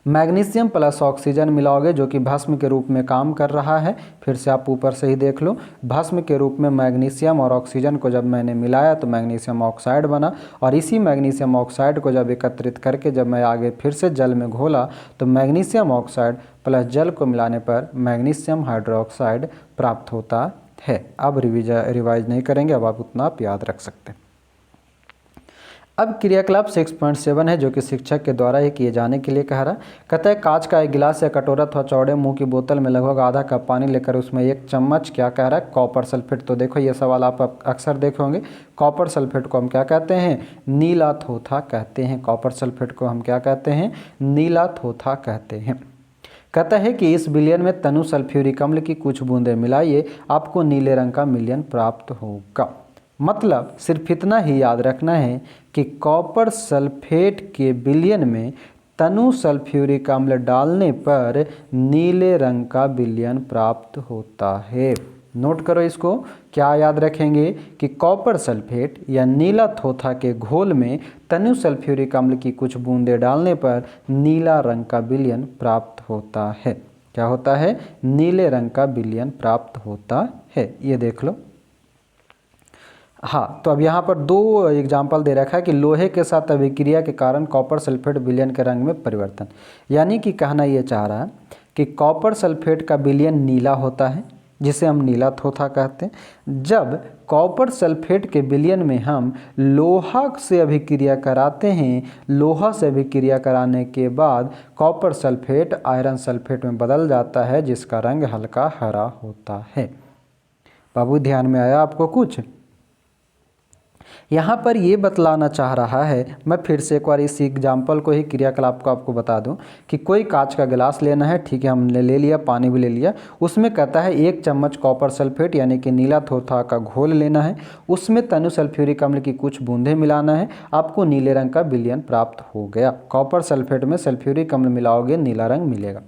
मैग्नीशियम प्लस ऑक्सीजन मिलाओगे जो कि भस्म के रूप में काम कर रहा है। फिर से आप ऊपर से ही देख लो, भस्म के रूप में मैग्नीशियम और ऑक्सीजन को जब मैंने मिलाया तो मैग्नीशियम ऑक्साइड बना और इसी मैग्नीशियम ऑक्साइड को जब एकत्रित करके जब मैं आगे फिर से जल में घोला तो मैग्नीशियम ऑक्साइड प्लस जल को मिलाने पर मैग्नीशियम हाइड्रोक्साइड प्राप्त होता है। अब रिवाइज नहीं करेंगे, अब आप उतना आप याद रख सकते हैं। अब क्रियाकलाप 6.7 है जो कि शिक्षक के द्वारा ही किए जाने के लिए कह रहा है। कहता है कांच का एक गिलास या कटोरा अथवा चौड़े मुंह की बोतल में लगभग आधा कप पानी लेकर उसमें 1 चम्मच क्या कह रहा है? Copper sulphate. तो देखो ये सवाल आप अक्सर देखे होंगे। कॉपर सल्फेट को हम क्या कहते हैं? नीला थोथा कहते हैं। कॉपर सल्फेट को हम क्या कहते हैं? नीला थोथा कहते हैं। कहता है कि इस विलयन में तनु सल्फ्यूरिक अम्ल की कुछ बूंदें मिलाइए, आपको नीले रंग का विलयन प्राप्त होगा। मतलब सिर्फ इतना ही याद रखना है कि कॉपर सल्फेट के विलयन में तनु सल्फ्यूरिक अम्ल डालने पर नीले रंग का विलयन प्राप्त होता है। नोट करो इसको। क्या याद रखेंगे कि कॉपर सल्फेट या नीला थोथा के घोल में तनु सल्फ्यूरिक अम्ल की कुछ बूंदें डालने पर नीला रंग का विलयन प्राप्त होता है। क्या होता है? नीले रंग का विलयन प्राप्त होता है। ये देख लो। हाँ, तो अब यहाँ पर 2 एग्जाम्पल दे रखा है कि लोहे के साथ अभिक्रिया के कारण कॉपर सल्फेट विलयन के रंग में परिवर्तन। यानी कि कहना ये चाह रहा है कि कॉपर सल्फेट का विलयन नीला होता है जिसे हम नीला थोथा कहते हैं। जब कॉपर सल्फेट के विलयन में हम लोहा से अभिक्रिया कराते हैं, लोहा से अभिक्रिया कराने के बाद कॉपर सल्फेट आयरन सल्फेट में बदल जाता है जिसका रंग हल्का हरा होता है। बाबू ध्यान में आया आपको कुछ? यहाँ पर ये बतलाना चाह रहा है, मैं फिर से एक बार इस एग्जाम्पल को ही क्रियाकलाप को आपको बता दूं कि कोई कांच का गिलास लेना है। ठीक है, हमने ले लिया, पानी भी ले लिया। उसमें कहता है 1 चम्मच कॉपर सल्फेट यानी कि नीला थोथा का घोल लेना है, उसमें तनु सल्फ्यूरिक अम्ल की कुछ बूंदें मिलाना है, आपको नीले रंग का विलयन प्राप्त हो गया। कॉपर सल्फेट में सल्फ्यूरिक अम्ल मिलाओगे नीला रंग मिलेगा।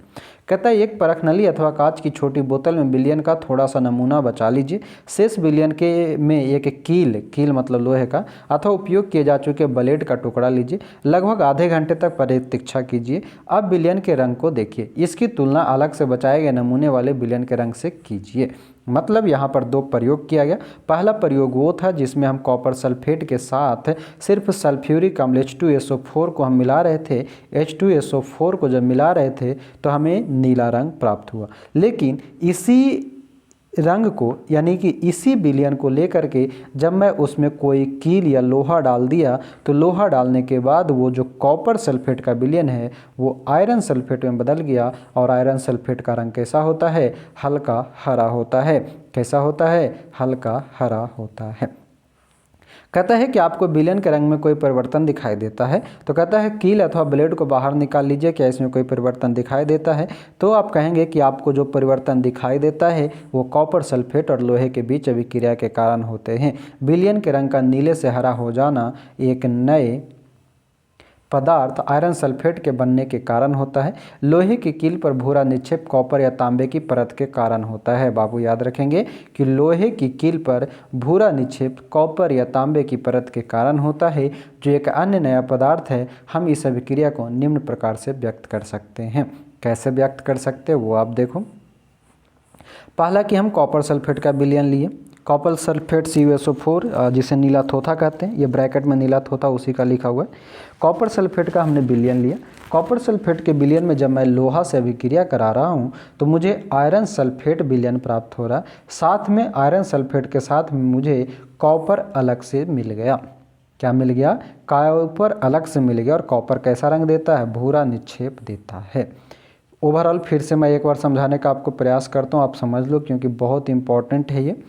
कहता है एक परख नली अथवा कांच की छोटी बोतल में विलयन का थोड़ा सा नमूना बचा लीजिए। शेष विलयन के में एक कील मतलब लोहे का अथवा उपयोग किए जा चुके ब्लेड का टुकड़ा लीजिए। लगभग आधे घंटे तक प्रतीक्षा कीजिए। अब विलयन के रंग को देखिए, इसकी तुलना अलग से बचाए गए नमूने वाले विलयन के रंग से कीजिए। मतलब यहाँ पर 2 प्रयोग किया गया। पहला प्रयोग वो था जिसमें हम कॉपर सल्फेट के साथ सिर्फ सल्फ्यूरिक अम्ल H2SO4 को हम मिला रहे थे। H2SO4 को जब मिला रहे थे तो हमें नीला रंग प्राप्त हुआ। लेकिन इसी रंग को यानी कि इसी विलयन को लेकर के जब मैं उसमें कोई कील या लोहा डाल दिया तो लोहा डालने के बाद वो जो कॉपर सल्फेट का विलयन है वो आयरन सल्फेट में बदल गया और आयरन सल्फेट का रंग कैसा होता है? हल्का हरा होता है। कैसा होता है? हल्का हरा होता है। कहता है कि आपको विलयन के रंग में कोई परिवर्तन दिखाई देता है, तो कहता है कील अथवा ब्लेड को बाहर निकाल लीजिए, क्या इसमें कोई परिवर्तन दिखाई देता है? तो आप कहेंगे कि आपको जो परिवर्तन दिखाई देता है वो कॉपर सल्फेट और लोहे के बीच अभिक्रिया के कारण होते हैं। विलयन के रंग का नीले से हरा हो जाना एक नए पदार्थ आयरन सल्फेट के बनने के कारण होता है। लोहे की कील पर भूरा निक्षेप कॉपर या तांबे की परत के कारण होता है। बाबू याद रखेंगे कि लोहे की कील पर भूरा निक्षेप कॉपर या तांबे की परत के कारण होता है, जो एक अन्य नया पदार्थ है। हम इस अभिक्रिया को निम्न प्रकार से व्यक्त कर सकते हैं। कैसे व्यक्त कर सकते हैं वो आप देखो। पहला कि हम कॉपर सल्फेट का विलयन लिए, कॉपर सल्फेट CuSO4 जिसे नीला थोथा कहते हैं, ये ब्रैकेट में नीला थोथा उसी का लिखा हुआ है। कॉपर सल्फेट का हमने विलयन लिया। कॉपर सल्फेट के विलयन में जब मैं लोहा से अभिक्रिया करा रहा हूँ तो मुझे आयरन सल्फेट विलयन प्राप्त हो रहा है। साथ में आयरन सल्फेट के साथ मुझे कॉपर अलग से मिल गया। क्या मिल गया? कॉपर अलग से मिल गया। और कॉपर कैसा रंग देता है? भूरा निक्षेप देता है। ओवरऑल फिर से मैं एक बार समझाने का आपको प्रयास करता हूँ, आप समझ लो क्योंकि बहुत इंपॉर्टेंट है ये।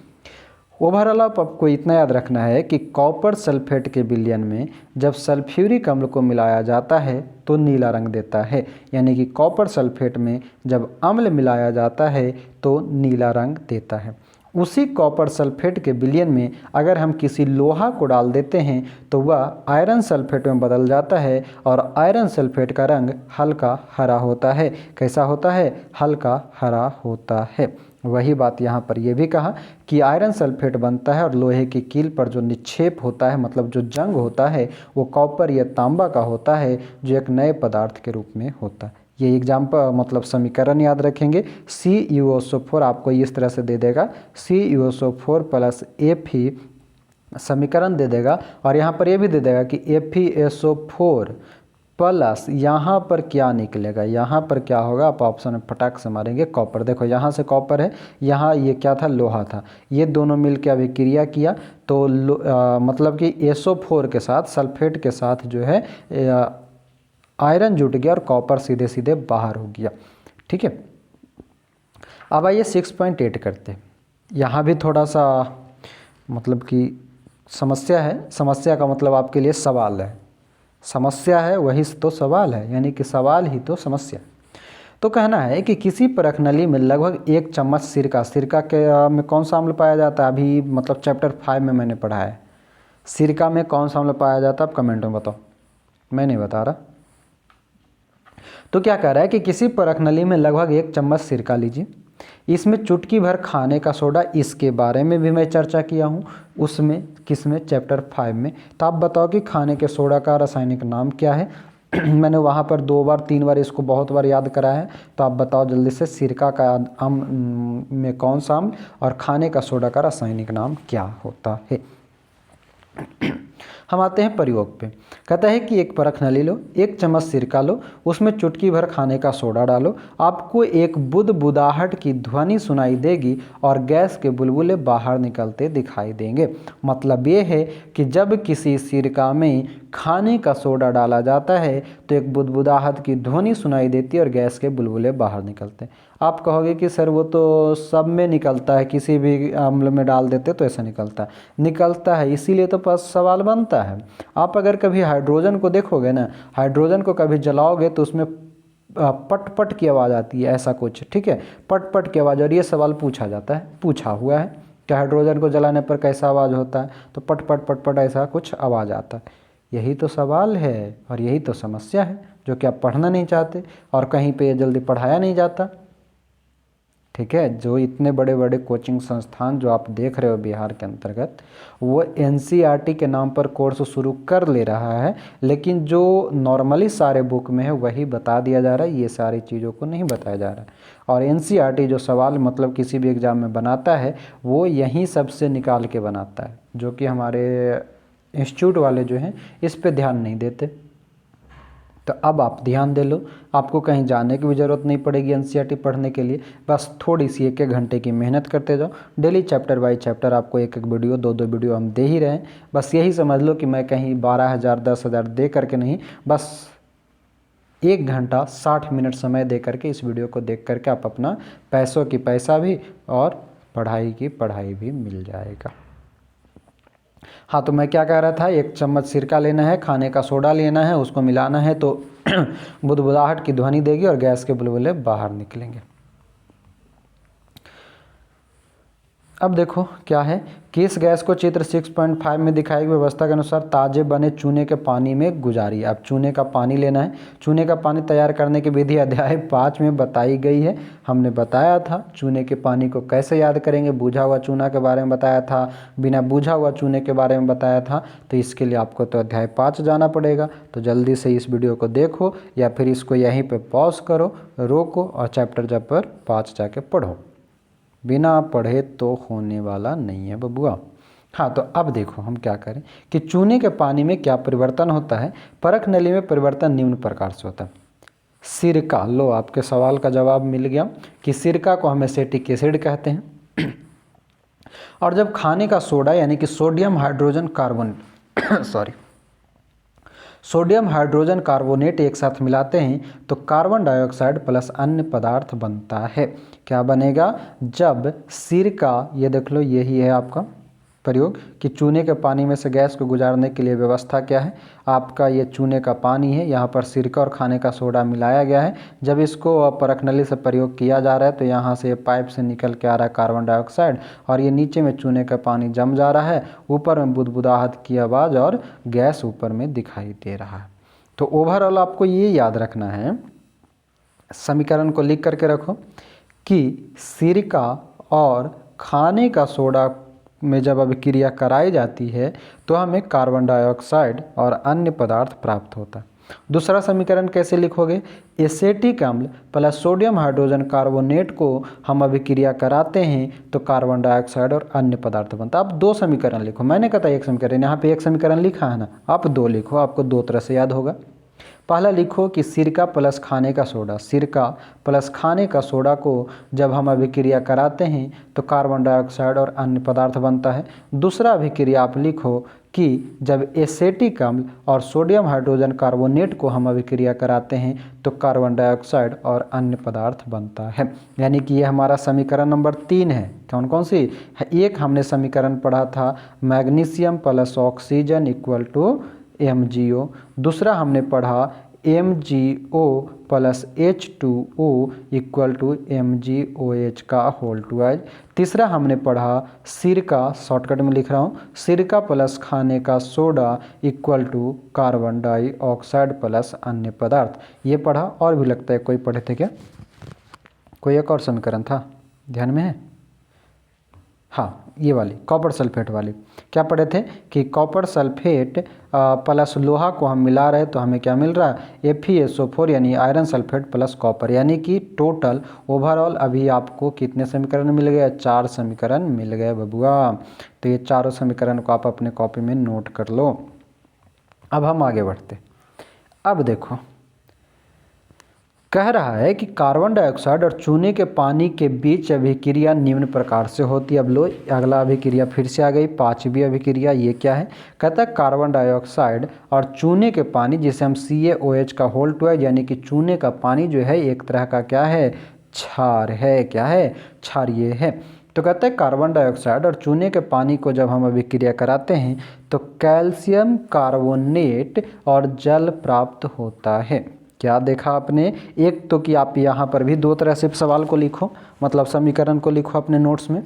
ओवरऑल आपको इतना याद रखना है कि कॉपर सल्फेट के विलयन में जब सल्फ्यूरिक अम्ल को मिलाया जाता है तो नीला रंग देता है, यानी कि कॉपर सल्फेट में जब अम्ल मिलाया जाता है तो नीला रंग देता है। उसी कॉपर सल्फेट के विलयन में अगर हम किसी लोहा को डाल देते हैं तो वह आयरन सल्फेट में बदल जाता है और आयरन सल्फेट का रंग हल्का हरा होता है। कैसा होता है? हल्का हरा होता है। वही बात यहाँ पर यह भी कहा कि आयरन सल्फेट बनता है और लोहे की कील पर जो निक्षेप होता है, मतलब जो जंग होता है, वो कॉपर या तांबा का होता है, जो एक नए पदार्थ के रूप में होता है। ये एग्जाम्पल मतलब समीकरण याद रखेंगे। CuSO4 आपको इस तरह से दे देगा, CuSO4 प्लस Fe समीकरण दे देगा। और यहाँ पर ये भी दे देगा कि FeSO4 प्लस यहाँ पर क्या निकलेगा, यहाँ पर क्या होगा, आप ऑप्शन में फटाक से मारेंगे कॉपर। देखो यहाँ से कॉपर है, यहाँ ये क्या था? लोहा था। ये दोनों मिलकर अभिक्रिया किया तो मतलब कि SO4 के साथ सल्फेट के साथ जो है आयरन जुट गया और कॉपर सीधे सीधे बाहर हो गया। ठीक है, अब आइए 6.8 करते हैं। यहाँ भी थोड़ा सा मतलब कि समस्या है। समस्या का मतलब आपके लिए सवाल है। समस्या है वही तो सवाल है, यानी कि सवाल ही तो समस्या। तो कहना है कि किसी परख नली में लगभग 1 चम्मच सिरका, सिरका के में कौन सा अम्ल पाया जाता है? अभी मतलब चैप्टर 5 में मैंने पढ़ा है। सिरका में कौन सा अम्ल पाया जाता है? आप कमेंट में बताओ, मैं नहीं बता रहा। तो क्या कह रहा है कि किसी परख नली में लगभग 1 चम्मच सिरका लीजिए, इसमें चुटकी भर खाने का सोडा, इसके बारे में भी मैं चर्चा किया हूँ उसमें, किसमें? चैप्टर 5 में। तो आप बताओ कि खाने के सोडा का रासायनिक नाम क्या है? मैंने वहाँ पर 2 बार 3 बार इसको बहुत बार याद कराया है, तो आप बताओ जल्दी से सिरका का अम्ल में कौन सा अम्ल और खाने का सोडा का रासायनिक नाम क्या होता है? हम आते हैं प्रयोग पे। कहता है कि एक परख नली लो, 1 चम्मच सिरका लो, उसमें चुटकी भर खाने का सोडा डालो, आपको एक बुदबुदाहट की ध्वनि सुनाई देगी और गैस के बुलबुले बाहर निकलते दिखाई देंगे। मतलब ये है कि जब किसी सिरका में खाने का सोडा डाला जाता है तो एक बुदबुदाहट की ध्वनि सुनाई देती है और गैस के बुलबुले बाहर निकलते हैं। आप कहोगे कि सर वो तो सब में निकलता है, किसी भी अम्ल में डाल देते तो ऐसा निकलता है, इसीलिए तो पास सवाल बनता है। आप अगर कभी हाइड्रोजन को देखोगे ना, हाइड्रोजन को कभी जलाओगे तो उसमें पट पट की आवाज़ आती है, ऐसा कुछ। ठीक है, पट पट की आवाज़। और ये सवाल पूछा जाता है, पूछा हुआ है कि हाइड्रोजन को जलाने पर कैसा आवाज़ होता है? तो पट पट पट पट ऐसा कुछ आवाज़ आता है। यही तो सवाल है और यही तो समस्या है जो कि आप पढ़ना नहीं चाहते और कहीं पे जल्दी पढ़ाया नहीं जाता। ठीक है, जो इतने बड़े बड़े कोचिंग संस्थान जो आप देख रहे हो बिहार के अंतर्गत, वो NCERT के नाम पर कोर्स शुरू कर ले रहा है, लेकिन जो नॉर्मली सारे बुक में है वही बता दिया जा रहा है, ये सारी चीज़ों को नहीं बताया जा रहा है। और NCERT जो सवाल मतलब किसी भी एग्ज़ाम में बनाता है वो यहीं सबसे निकाल के बनाता है, जो कि हमारे इंस्टीट्यूट वाले जो हैं इस पे ध्यान नहीं देते। तो अब आप ध्यान दे लो, आपको कहीं जाने की भी ज़रूरत नहीं पड़ेगी एनसीईआरटी पढ़ने के लिए। बस थोड़ी सी 1-1 घंटे की मेहनत करते जाओ। डेली चैप्टर बाय चैप्टर आपको 1-1 वीडियो 2-2 वीडियो हम दे ही रहे हैं। बस यही समझ लो कि मैं कहीं 12,000 10,000 दे करके नहीं, बस 1 घंटा 60 मिनट समय दे करके इस वीडियो को देख करके आप अपना पैसों की पैसा भी और पढ़ाई की पढ़ाई भी मिल जाएगा। हाँ, तो मैं क्या कह रहा था, 1 चम्मच सिरका लेना है, खाने का सोडा लेना है, उसको मिलाना है तो बुदबुदाहट की ध्वनि देगी और गैस के बुलबुले बाहर निकलेंगे। अब देखो क्या है कि इस गैस को चित्र 6.5 में दिखाई गई व्यवस्था के अनुसार ताजे बने चूने के पानी में गुजारिए। अब चूने का पानी लेना है। चूने का पानी तैयार करने की विधि अध्याय 5 में बताई गई है। हमने बताया था चूने के पानी को कैसे याद करेंगे, बूझा हुआ चूना के बारे में बताया था, बिना बूझा हुआ चूने के बारे में बताया था। तो इसके लिए आपको तो अध्याय 5 जाना पड़ेगा। तो जल्दी से इस वीडियो को देखो या फिर इसको यहीं पर पॉज करो, रोको और चैप्टर चैप्टर 5 जाके पढ़ो। बिना पढ़े तो होने वाला नहीं है बबुआ। हाँ, तो अब देखो हम क्या करें कि चूने के पानी में क्या परिवर्तन होता है। परख नली में परिवर्तन निम्न प्रकार से होता है। सिरका, लो आपके सवाल का जवाब मिल गया कि सिरका को हम एसिटिक एसिड कहते हैं। और जब खाने का सोडा यानी कि सोडियम हाइड्रोजन कार्बोनेट एक साथ मिलाते हैं तो कार्बन डाइऑक्साइड प्लस अन्य पदार्थ बनता है। क्या बनेगा, जब सिरका, ये देख लो यही है आपका प्रयोग कि चूने के पानी में से गैस को गुजारने के लिए व्यवस्था क्या है, आपका ये चूने का पानी है, यहाँ पर सिरका और खाने का सोडा मिलाया गया है। जब इसको परख नली से प्रयोग किया जा रहा है तो यहाँ से पाइप से निकल के आ रहा है कार्बन डाइऑक्साइड और ये नीचे में चूने का पानी जम जा रहा है, ऊपर में बुदबुदाहट की आवाज़ और गैस ऊपर में दिखाई दे रहा है। तो ओवरऑल आपको ये याद रखना है, समीकरण को लिख करके रखो कि सिरका और खाने का सोडा में जब अभिक्रिया कराई जाती है तो हमें कार्बन डाइऑक्साइड और अन्य पदार्थ प्राप्त होता है। दूसरा समीकरण कैसे लिखोगे, एसिटिक अम्ल प्लस सोडियम हाइड्रोजन कार्बोनेट को हम अभिक्रिया कराते हैं तो कार्बन डाइऑक्साइड और अन्य पदार्थ बनता है। अब 2 समीकरण लिखो, मैंने कहा था 1 समीकरण, यहाँ पे 1 समीकरण लिखा है ना, आप 2 लिखो, आपको 2 तरह से याद होगा। पहला लिखो कि सिरका प्लस खाने का सोडा, सिरका प्लस खाने का सोडा को जब हम अभिक्रिया कराते हैं तो कार्बन डाइऑक्साइड और अन्य पदार्थ बनता है। दूसरा अभिक्रिया आप लिखो कि जब एसिटिक अम्ल और सोडियम हाइड्रोजन कार्बोनेट को हम अभिक्रिया कराते हैं तो कार्बन डाइऑक्साइड और अन्य पदार्थ बनता है। यानी कि ये हमारा समीकरण नंबर 3 है। कौन कौन सी, एक हमने समीकरण पढ़ा था magnesium plus oxygen equal to MgO, दूसरा हमने पढ़ा MgO plus H2O equal to MgOH का होल टू एज, तीसरा हमने पढ़ा सिरका, शॉर्टकट में लिख रहा हूँ, सिरका प्लस खाने का soda equal to carbon dioxide plus अन्य पदार्थ, ये पढ़ा। और भी लगता है कोई पढ़े थे क्या, कोई एक और समीकरण था ध्यान में है, हाँ ये वाली कॉपर सल्फेट वाली, क्या पढ़े थे कि कॉपर सल्फेट प्लस लोहा को हम मिला रहे तो हमें क्या मिल रहा है, FeSO4 यानी आयरन सल्फेट प्लस कॉपर, यानी कि टोटल ओवरऑल अभी आपको कितने समीकरण मिल गए, 4 समीकरण मिल गए बबुआ। तो ये चारों समीकरण को आप अपने कॉपी में नोट कर लो। अब हम आगे बढ़ते, अब देखो कह रहा है कि कार्बन डाइऑक्साइड और चूने के पानी के बीच अभिक्रिया निम्न प्रकार से होती है। अब लो अगला अभिक्रिया फिर से आ गई, 5वीं अभिक्रिया, ये क्या है, कहता है कार्बन डाइऑक्साइड और चूने के पानी जिसे हम CaOH का होल टू है, यानी कि चूने का पानी जो है एक तरह का क्या है, क्षार है, क्या है, क्षारीय है। तो कहते हैं कार्बन डाइऑक्साइड और चूने के पानी को जब हम अभिक्रिया कराते हैं तो कैल्शियम कार्बोनेट और जल प्राप्त होता है। क्या देखा आपने, एक तो कि आप यहाँ पर भी 2 तरह से सवाल को लिखो, मतलब समीकरण को लिखो अपने नोट्स में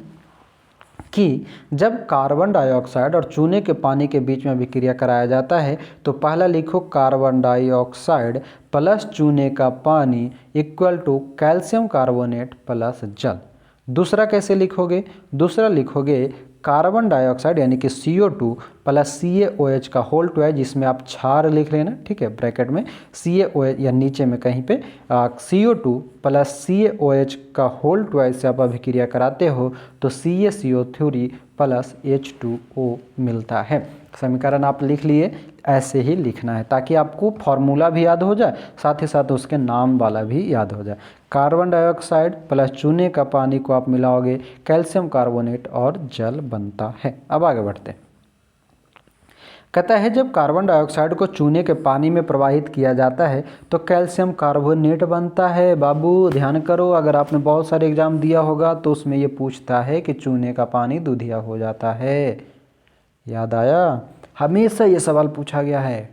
कि जब कार्बन डाइऑक्साइड और चूने के पानी के बीच में अभिक्रिया कराया जाता है तो पहला लिखो कार्बन डाइऑक्साइड प्लस चूने का पानी equal to calcium carbonate plus जल। दूसरा कैसे लिखोगे, दूसरा लिखोगे कार्बन डाइऑक्साइड यानी कि CO2 प्लस CaOH का होल टू है, जिसमें आप क्षार लिख लेना, ठीक है, ब्रैकेट में CaOH या नीचे में कहीं पे CO2 प्लस CaOH का होल टू है, इससे आप अभिक्रिया कराते हो तो CaCO3 प्लस H2O मिलता है। समीकरण आप लिख लिए, ऐसे ही लिखना है ताकि आपको फॉर्मूला भी याद हो जाए, साथ ही साथ उसके नाम वाला भी याद हो जाए। कार्बन डाइऑक्साइड प्लस चूने का पानी को आप मिलाओगे, कैल्शियम कार्बोनेट और जल बनता है। अब आगे बढ़ते हैं। कहता है जब कार्बन डाइऑक्साइड को चूने के पानी में प्रवाहित किया जाता है तो कैल्शियम कार्बोनेट बनता है। बाबू ध्यान करो, अगर आपने बहुत सारे एग्जाम दिया होगा तो उसमें ये पूछता है कि चूने का पानी दूधिया हो जाता है। याद आया, हमेशा ये सवाल पूछा गया है।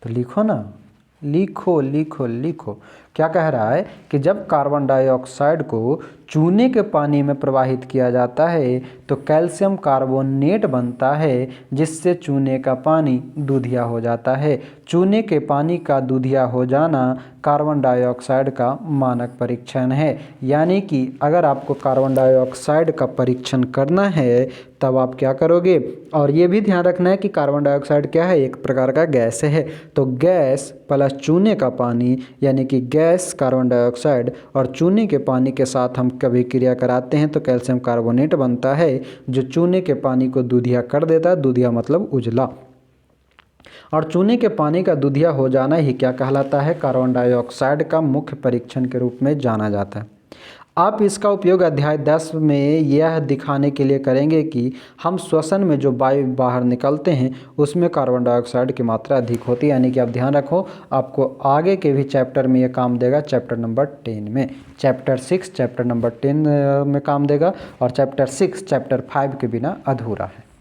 तो लिखो ना, लिखो लिखो लिखो। क्या कह रहा है कि जब कार्बन डाइऑक्साइड को चूने के पानी में प्रवाहित किया जाता है तो कैल्शियम कार्बोनेट बनता है, जिससे चूने का पानी दूधिया हो जाता है। चूने के पानी का दूधिया हो जाना कार्बन डाइऑक्साइड का मानक परीक्षण है। यानी कि अगर आपको कार्बन डाइऑक्साइड का परीक्षण करना है तब आप क्या करोगे, और ये भी ध्यान रखना है कि कार्बन डाइऑक्साइड क्या है, एक प्रकार का गैस है। तो गैस प्लस चूने का पानी यानी कि गैस कार्बन डाइऑक्साइड और चूने के पानी के साथ हम कभी क्रिया कराते हैं तो कैल्शियम कार्बोनेट बनता है, जो चूने के पानी को दूधिया कर देता है। दूधिया मतलब उजला। और चूने के पानी का दूधिया हो जाना ही क्या कहलाता है, कार्बन डाइऑक्साइड का मुख्य परीक्षण के रूप में जाना जाता है। आप इसका उपयोग अध्याय 10 में यह दिखाने के लिए करेंगे कि हम श्वसन में जो वायु बाहर निकलते हैं उसमें कार्बन डाइऑक्साइड की मात्रा अधिक होती है। यानी कि आप ध्यान रखो, आपको आगे के भी चैप्टर में यह काम देगा, चैप्टर नंबर 10 में, चैप्टर 6 चैप्टर नंबर 10 में काम देगा, और चैप्टर 6 चैप्टर 5 के बिना अधूरा है।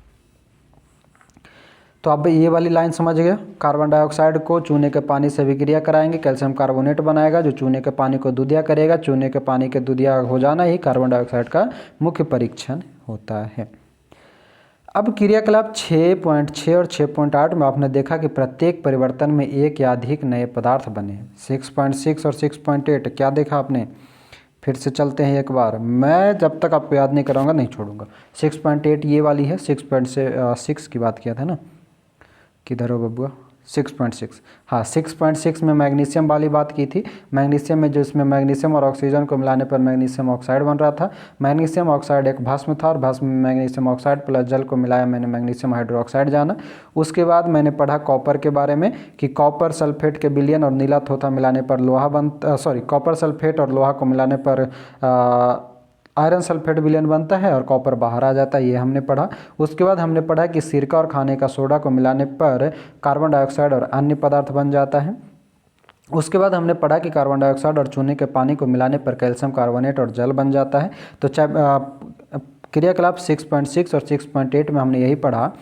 तो अब ये वाली लाइन समझ गया, कार्बन डाइऑक्साइड को चूने के पानी से विक्रिया कराएंगे, कैल्शियम कार्बोनेट बनाएगा जो चूने के पानी को दूधिया करेगा। चूने के पानी के दूधिया हो जाना ही कार्बन डाइऑक्साइड का मुख्य परीक्षण होता है। अब क्रियाकलाप 6.6 और 6.8 में आपने देखा कि प्रत्येक परिवर्तन में एक या अधिक नए पदार्थ बने। 6.6 और 6.8 क्या देखा आपने, फिर से चलते हैं एक बार, मैं जब तक आपको याद नहीं कराऊंगा नहीं छोड़ूंगा। 6.8 ये वाली है, 6.6 की बात किया था ना, किधर हो बबुआ, 6.6, हाँ 6.6 में मैग्नीशियम वाली बात की थी। मैग्नीशियम में जो इसमें मैग्नीशियम और ऑक्सीजन को मिलाने पर मैग्नीशियम ऑक्साइड बन रहा था। मैग्नीशियम ऑक्साइड एक भस्म था और भस्म में मैग्नीशियम ऑक्साइड प्लस जल को मिलाया, मैंने मैग्नीशियम हाइड्रोक्साइड जाना। उसके बाद मैंने पढ़ा कॉपर के बारे में कि कॉपर सल्फेट के विलयन और नीला थोथा मिलाने पर लोहा कॉपर सल्फेट और लोहा को मिलाने पर आयरन सल्फेट विलयन बनता है और कॉपर बाहर आ जाता है, ये हमने पढ़ा। उसके बाद हमने पढ़ा कि सिरका और खाने का सोडा को मिलाने पर कार्बन डाइऑक्साइड और अन्य पदार्थ बन जाता है। उसके बाद हमने पढ़ा कि कार्बन डाइऑक्साइड और चूने के पानी को मिलाने पर कैल्शियम कार्बोनेट और जल बन जाता है। तो क्रियाकलाप 6.6 और 6.8 में हमने यही पढ़ा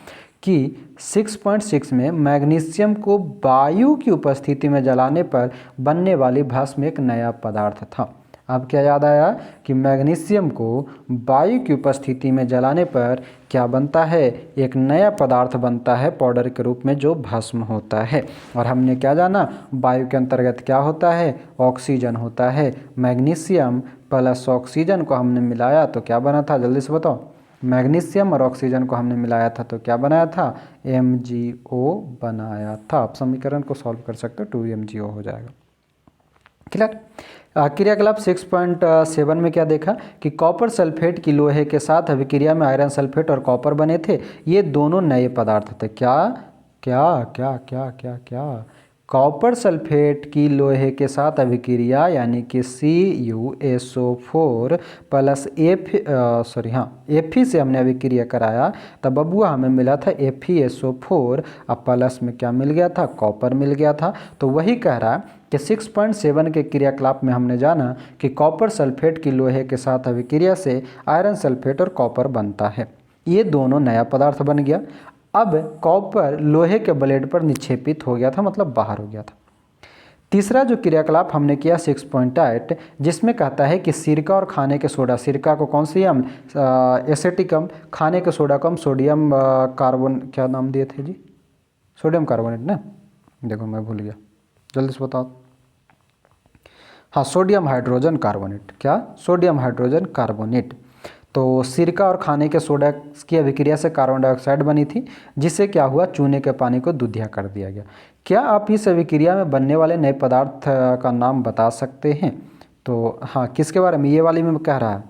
कि 6.6 में मैग्नीशियम को वायु की उपस्थिति में जलाने पर बनने वाली भस्म एक नया पदार्थ था। अब क्या याद आया कि मैग्नीशियम को वायु की उपस्थिति में जलाने पर क्या बनता है, एक नया पदार्थ बनता है पाउडर के रूप में जो भस्म होता है। और हमने क्या जाना, वायु के अंतर्गत क्या होता है, ऑक्सीजन होता है। मैग्नीशियम प्लस ऑक्सीजन को हमने मिलाया तो क्या बना था, जल्दी से बताओ। मैग्नीशियम और ऑक्सीजन को हमने मिलाया था तो क्या बनाया था, MgO बनाया था। आप समीकरण को सॉल्व कर सकते हो, 2MgO हो जाएगा। क्लियर। क्रियाकलाप 6.7 में क्या देखा कि कॉपर सल्फेट की लोहे के साथ अभिक्रिया में आयरन सल्फेट और कॉपर बने थे। ये दोनों नए पदार्थ थे। क्या क्या क्या क्या क्या क्या, कॉपर सल्फेट की लोहे के साथ अभिक्रिया यानी कि CuSO4 प्लस Fe से हमने अभिक्रिया कराया, तब बबुआ हमें मिला था FeSO4, अब प्लस में क्या मिल गया था, कॉपर मिल गया था। तो वही कह रहा है कि 6.7 के क्रियाकलाप में हमने जाना कि कॉपर सल्फेट की लोहे के साथ अभिक्रिया से आयरन सल्फेट और कॉपर बनता है। ये दोनों नया पदार्थ बन गया। अब कॉपर लोहे के ब्लेड पर निक्षेपित हो गया था, मतलब बाहर हो गया था। तीसरा जो क्रियाकलाप हमने किया 6.8, जिसमें कहता है कि सिरका और खाने के सोडा, सिरका को कौन सी अम्ल, एसेटिक अम्ल, खाने के सोडा को हम सोडियम कार्बन, क्या नाम दिए थे जी, सोडियम कार्बोनेट ना, देखो मैं भूल गया, जल्दी से बताओ। हाँ, सोडियम हाइड्रोजन कार्बोनेट, क्या, सोडियम हाइड्रोजन कार्बोनेट। तो सिरका और खाने के सोडा की अभिक्रिया से कार्बन डाइऑक्साइड बनी थी, जिससे क्या हुआ, चूने के पानी को दूधिया कर दिया गया। क्या आप इस अभिक्रिया में बनने वाले नए पदार्थ का नाम बता सकते हैं? तो हाँ, किसके बारे में, ये वाली में कह रहा है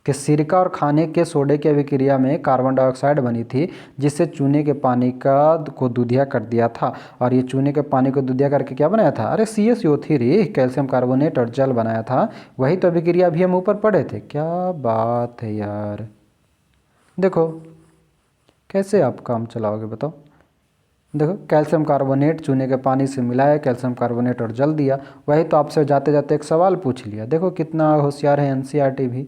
कि सिरका और खाने के सोडे की अभिक्रिया में कार्बन डाइऑक्साइड बनी थी, जिससे चूने के पानी को दूधिया कर दिया था। और ये चूने के पानी को दूधिया करके क्या बनाया था? अरे CaSO3 कैल्शियम कार्बोनेट और जल बनाया था। वही तो अभिक्रिया अभी हम ऊपर पढ़े थे। क्या बात है यार, देखो कैसे आप काम चलाओगे बताओ। देखो कैल्शियम कार्बोनेट चूने के पानी से मिलाया, कैल्शियम कार्बोनेट और जल दिया। वही तो आपसे जाते जाते एक सवाल पूछ लिया। देखो कितना होशियार है NCERT भी।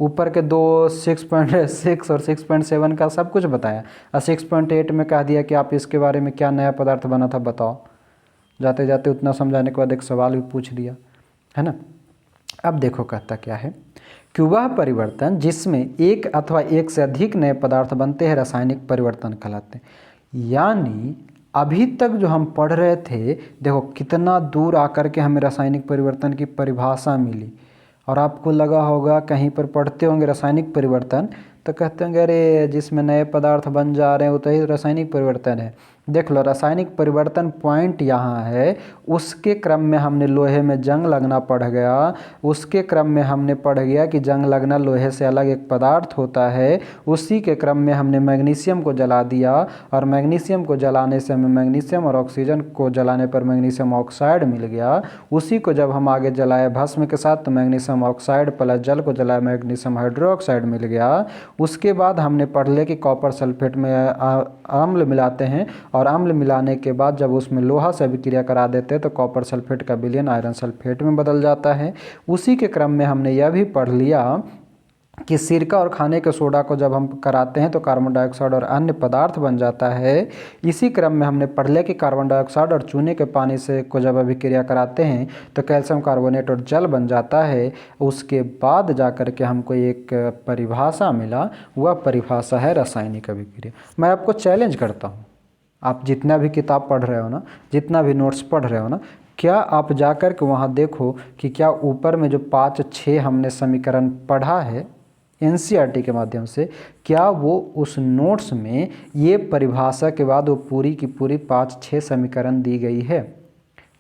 ऊपर के दो 6.6 और 6.7 का सब कुछ बताया, और 6.8 में कह दिया कि आप इसके बारे में क्या नया पदार्थ बना था बताओ। जाते जाते उतना समझाने के बाद एक सवाल भी पूछ दिया, है ना। अब देखो कहता क्या है कि वह परिवर्तन जिसमें एक अथवा एक से अधिक नए पदार्थ बनते हैं रासायनिक परिवर्तन कहलाते हैं। यानी अभी तक जो हम पढ़ रहे थे, देखो कितना दूर आकर के हमें रासायनिक परिवर्तन की परिभाषा मिली। और आपको लगा होगा कहीं पर पढ़ते होंगे रासायनिक परिवर्तन तो कहते होंगे अरे जिसमें नए पदार्थ बन जा रहे हैं वो तो ही रासायनिक परिवर्तन है। देख लो रासायनिक परिवर्तन पॉइंट यहाँ है। उसके क्रम में हमने लोहे में जंग लगना पढ़ गया, उसके क्रम में हमने पढ़ गया कि जंग लगना लोहे से अलग एक पदार्थ होता है। उसी के क्रम में हमने मैग्नीशियम को जला दिया, और मैग्नीशियम को जलाने से हमें मैग्नीशियम और ऑक्सीजन को जलाने पर मैग्नीशियम ऑक्साइड मिल गया। उसी को जब हम आगे जलाए भस्म के साथ तो मैग्नीशियम ऑक्साइड प्लस जल को जलाए मैग्नीशियम हाइड्रोक्साइड मिल गया। उसके बाद हमने पढ़ लिया कि कॉपर सल्फेट में अम्ल मिलाते हैं, और अम्ल मिलाने के बाद जब उसमें लोहा से अभिक्रिया करा देते हैं तो कॉपर सल्फेट का विलयन आयरन सल्फेट में बदल जाता है। उसी के क्रम में हमने यह भी पढ़ लिया कि सिरका और खाने के सोडा को जब हम कराते हैं तो कार्बन डाइऑक्साइड और अन्य पदार्थ बन जाता है। इसी क्रम में हमने पढ़ लिया कि कार्बन डाइऑक्साइड और चूने के पानी से को जब अभिक्रिया कराते हैं तो कैल्शियम कार्बोनेट और जल बन जाता है। उसके बाद जाकर के हमको एक परिभाषा मिला, वह परिभाषा है रासायनिक अभिक्रिया। मैं आपको चैलेंज करता हूँ, आप जितना भी किताब पढ़ रहे हो ना, जितना भी नोट्स पढ़ रहे हो ना, क्या आप जाकर के वहाँ देखो कि क्या ऊपर में जो 5-6 हमने समीकरण पढ़ा है NCERT के माध्यम से, क्या वो उस नोट्स में ये परिभाषा के बाद वो पूरी की पूरी 5-6 समीकरण दी गई है।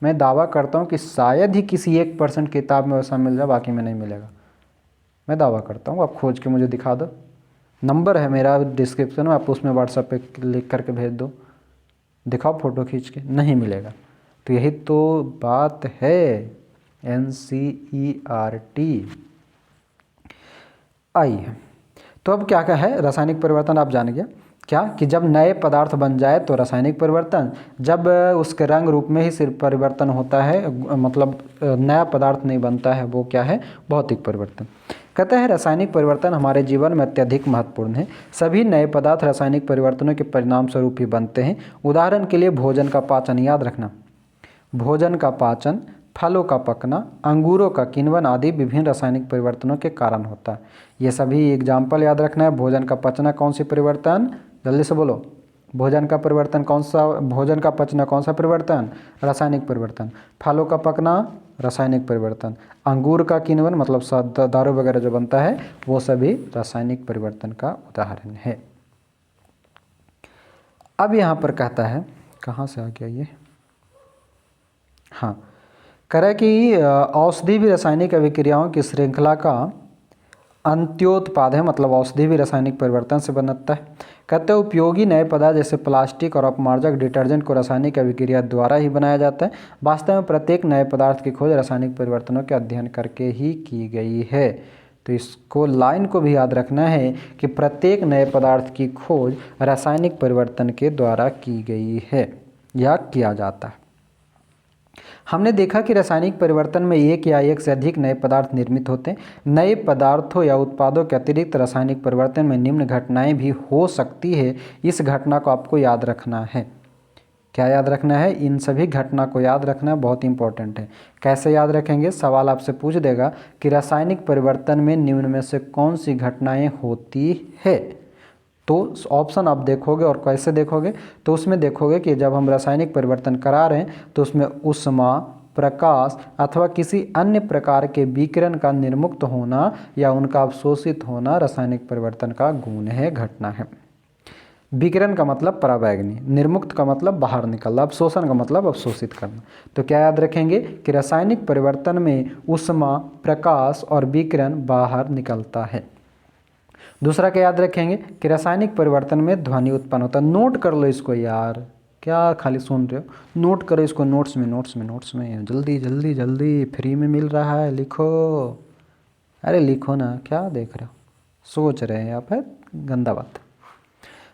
मैं दावा करता हूँ कि शायद ही किसी 1% किताब में वैसा मिल जाए, बाकी में नहीं मिलेगा। मैं दावा करता हूँ, आप खोज के मुझे दिखा दो। नंबर है मेरा डिस्क्रिप्शन में, आप उसमें व्हाट्सएप पे लिख करके भेज दो, दिखाओ फ़ोटो खींच के, नहीं मिलेगा। तो यही तो बात है NCERT। आइए तो अब क्या है रासायनिक परिवर्तन आप जान गया क्या कि जब नए पदार्थ बन जाए तो रासायनिक परिवर्तन, जब उसके रंग रूप में ही सिर्फ परिवर्तन होता है, मतलब नया पदार्थ नहीं बनता है, वो क्या है? भौतिक परिवर्तन। कहते हैं रासायनिक परिवर्तन हमारे जीवन में अत्यधिक महत्वपूर्ण है। सभी नए पदार्थ रासायनिक परिवर्तनों के परिणाम स्वरूप ही बनते हैं। उदाहरण के लिए भोजन का पाचन, याद रखना, भोजन का पाचन, फलों का पकना, अंगूरों का किण्वन आदि विभिन्न रासायनिक परिवर्तनों के कारण होता है। ये सभी एग्जाम्पल याद रखना है। भोजन का पचना कौन सी परिवर्तन? जल्दी से बोलो। भोजन का परिवर्तन कौन सा? भोजन का पचना कौन सा परिवर्तन? रासायनिक परिवर्तन। फलों का पकना रासायनिक परिवर्तन। अंगूर का किण्वन मतलब दारू वगैरह जो बनता है वो सभी रासायनिक परिवर्तन का उदाहरण है। अब यहाँ पर कहता है, कहाँ से आ गया ये? हाँ, कह रहा है कि औषधि भी रासायनिक अभिक्रियाओं की श्रृंखला का अंत्योत्पाद है, मतलब औषधि भी रासायनिक परिवर्तन से बनता है। कहते हैं उपयोगी नए पदार्थ जैसे प्लास्टिक और अपमार्जक डिटर्जेंट को रासायनिक अभिक्रिया द्वारा ही बनाया जाता है। वास्तव में प्रत्येक नए पदार्थ की खोज रासायनिक परिवर्तनों के अध्ययन करके ही की गई है। तो इसको लाइन को भी याद रखना है कि प्रत्येक नए पदार्थ की खोज रासायनिक परिवर्तन के द्वारा की गई है या किया जाता है। हमने देखा कि रासायनिक परिवर्तन में एक या एक से अधिक नए पदार्थ निर्मित होते हैं। नए पदार्थों या उत्पादों के अतिरिक्त रासायनिक परिवर्तन में निम्न घटनाएं भी हो सकती है। इस घटना को आपको याद रखना है। क्या याद रखना है? इन सभी घटना को याद रखना बहुत इंपॉर्टेंट है। कैसे याद रखेंगे? सवाल आपसे पूछ देगा कि रासायनिक परिवर्तन में निम्न में से कौन सी घटनाएं होती है। तो ऑप्शन आप देखोगे और कैसे देखोगे? तो उसमें देखोगे कि जब हम रासायनिक परिवर्तन करा रहे हैं तो उसमें ऊष्मा, प्रकाश अथवा किसी अन्य प्रकार के विकिरण का निर्मुक्त होना या उनका अवशोषित होना रासायनिक परिवर्तन का गुण है, घटना है। विकिरण का मतलब परावैंगनी, निर्मुक्त का मतलब बाहर निकलना, अवशोषण का मतलब अवशोषित करना। तो क्या याद रखेंगे कि रासायनिक परिवर्तन में ऊष्मा, प्रकाश और विकिरण बाहर निकलता है। दूसरा क्या याद रखेंगे कि रासायनिक परिवर्तन में ध्वनि उत्पन्न होता है। नोट कर लो इसको यार, क्या खाली सुन रहे हो, नोट करो इसको, नोट्स में नोट्स में नोट्स में, जल्दी जल्दी जल्दी, फ्री में मिल रहा है, लिखो। अरे लिखो ना, क्या देख रहे हो, सोच रहे हैं आप, है गंदा बात।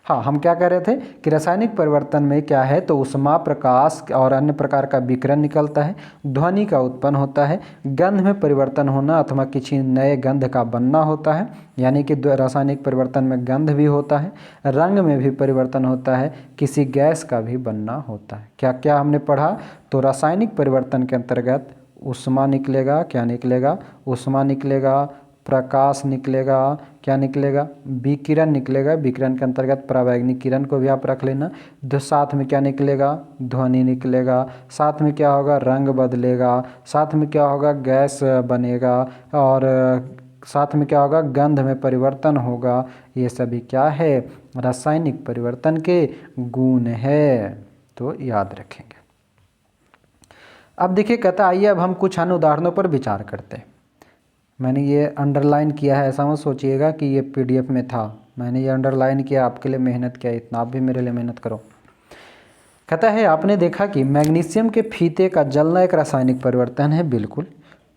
हाँ, हम क्या कह रहे थे कि रासायनिक परिवर्तन में क्या है, तो ऊष्मा, प्रकाश और अन्य प्रकार का विकिरण निकलता है, ध्वनि का उत्पन्न होता है, गंध में परिवर्तन होना अथवा किसी नए गंध का बनना होता है, यानी कि रासायनिक परिवर्तन में गंध भी होता है, रंग में भी परिवर्तन होता है, किसी गैस का भी बनना होता है। क्या क्या हमने पढ़ा, तो रासायनिक परिवर्तन के अंतर्गत ऊष्मा निकलेगा, क्या निकलेगा, ऊष्मा निकलेगा, प्रकाश निकलेगा, क्या निकलेगा, विकिरण निकलेगा, विकिरण के अंतर्गत परावैंगिक किरण को भी आप रख लेना। साथ में क्या निकलेगा, ध्वनि निकलेगा, साथ में क्या होगा, रंग बदलेगा, साथ में क्या होगा, गैस बनेगा, और साथ में क्या होगा, गंध में परिवर्तन होगा। ये सभी क्या है, रासायनिक परिवर्तन के गुण है, तो याद रखेंगे। अब देखिए कहता आइए अब हम कुछ अन्य उदाहरणों पर विचार करते हैं। मैंने ये अंडरलाइन किया है, ऐसा मत सोचिएगा कि ये पीडीएफ में था, मैंने ये अंडरलाइन किया, आपके लिए मेहनत किया, इतना आप भी मेरे लिए मेहनत करो। कहता है आपने देखा कि मैग्नीशियम के फीते का जलना एक रासायनिक परिवर्तन है, बिल्कुल।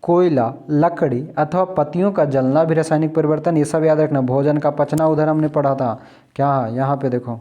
कोयला, लकड़ी अथवा पत्तियों का जलना भी रासायनिक परिवर्तन, ये सब याद रखना। भोजन का पचना उधर हमने पढ़ा था, क्या यहाँ पे देखो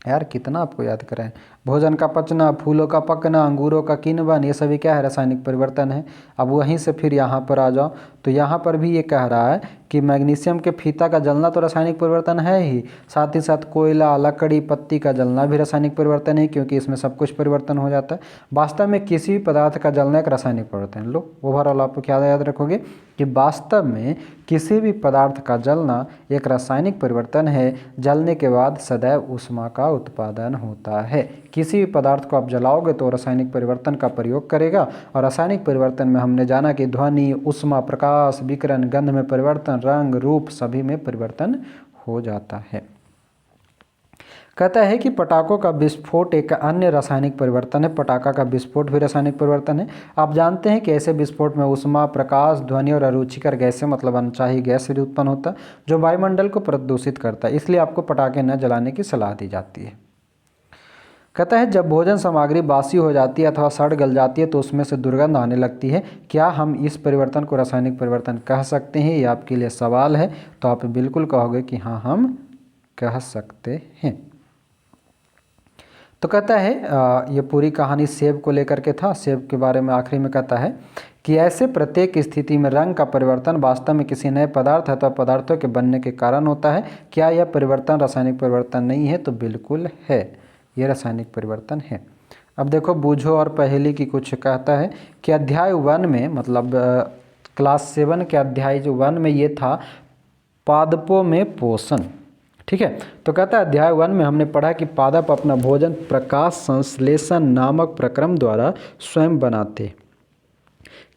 यार, कितना आपको याद करें, भोजन का पचना, फूलों का पकना, अंगूरों का किण्वन, ये सभी क्या है, रासायनिक परिवर्तन है। अब वहीं से फिर यहाँ पर आ जाओ, तो यहाँ पर भी ये कह रहा है कि मैग्नीशियम के फीता का जलना तो रासायनिक परिवर्तन है ही, साथ ही साथ कोयला, लकड़ी, पत्ती का जलना भी रासायनिक परिवर्तन है, क्योंकि इसमें सब कुछ परिवर्तन हो जाता है। वास्तव में किसी भी पदार्थ का जलना एक रासायनिक परिवर्तन है। लो ओवरऑल आपको क्या याद रखोगे कि वास्तव में किसी भी पदार्थ का जलना एक रासायनिक परिवर्तन है। जलने के बाद सदैव ऊष्मा का उत्पादन होता है। किसी भी पदार्थ को आप जलाओगे तो रासायनिक परिवर्तन का प्रयोग करेगा, और रासायनिक परिवर्तन में हमने जाना कि ध्वनि, ऊष्मा, प्रकाश, विकिरण, गंध में परिवर्तन, रंग, रूप सभी में परिवर्तन हो जाता है। कहता है कि पटाखों का विस्फोट एक अन्य रासायनिक परिवर्तन है। पटाखा का विस्फोट भी रासायनिक परिवर्तन है। आप जानते हैं कि ऐसे विस्फोट में ऊष्मा, प्रकाश, ध्वनि और अरुचिकर गैसें, मतलब अनचाही गैस भी उत्पन्न होता है, जो वायुमंडल को प्रदूषित करता है। इसलिए आपको पटाखे न जलाने की सलाह दी जाती है। कहता है जब भोजन सामग्री बासी हो जाती है अथवा सड़ गल जाती है तो उसमें से दुर्गंध आने लगती है। क्या हम इस परिवर्तन को रासायनिक परिवर्तन कह सकते हैं? ये आपके लिए सवाल है, तो आप बिल्कुल कहोगे कि हाँ हम कह सकते हैं। तो कहता है ये पूरी कहानी सेब को लेकर के था। सेब के बारे में आखिरी में कहता है कि ऐसे प्रत्येक स्थिति में रंग का परिवर्तन वास्तव में किसी नए पदार्थ अथवा पदार्थों के बनने के कारण होता है। क्या यह परिवर्तन रासायनिक परिवर्तन नहीं है? तो बिल्कुल है, ये रासायनिक परिवर्तन है। अब देखो बूझो और पहेली की कुछ कहता है कि अध्याय 1 में, मतलब क्लास 7 के अध्याय 1 में ये था पादपों में पोषण। ठीक है, तो कहता है अध्याय 1 में हमने पढ़ा कि पादप अपना भोजन प्रकाश संश्लेषण नामक प्रक्रम द्वारा स्वयं बनाते।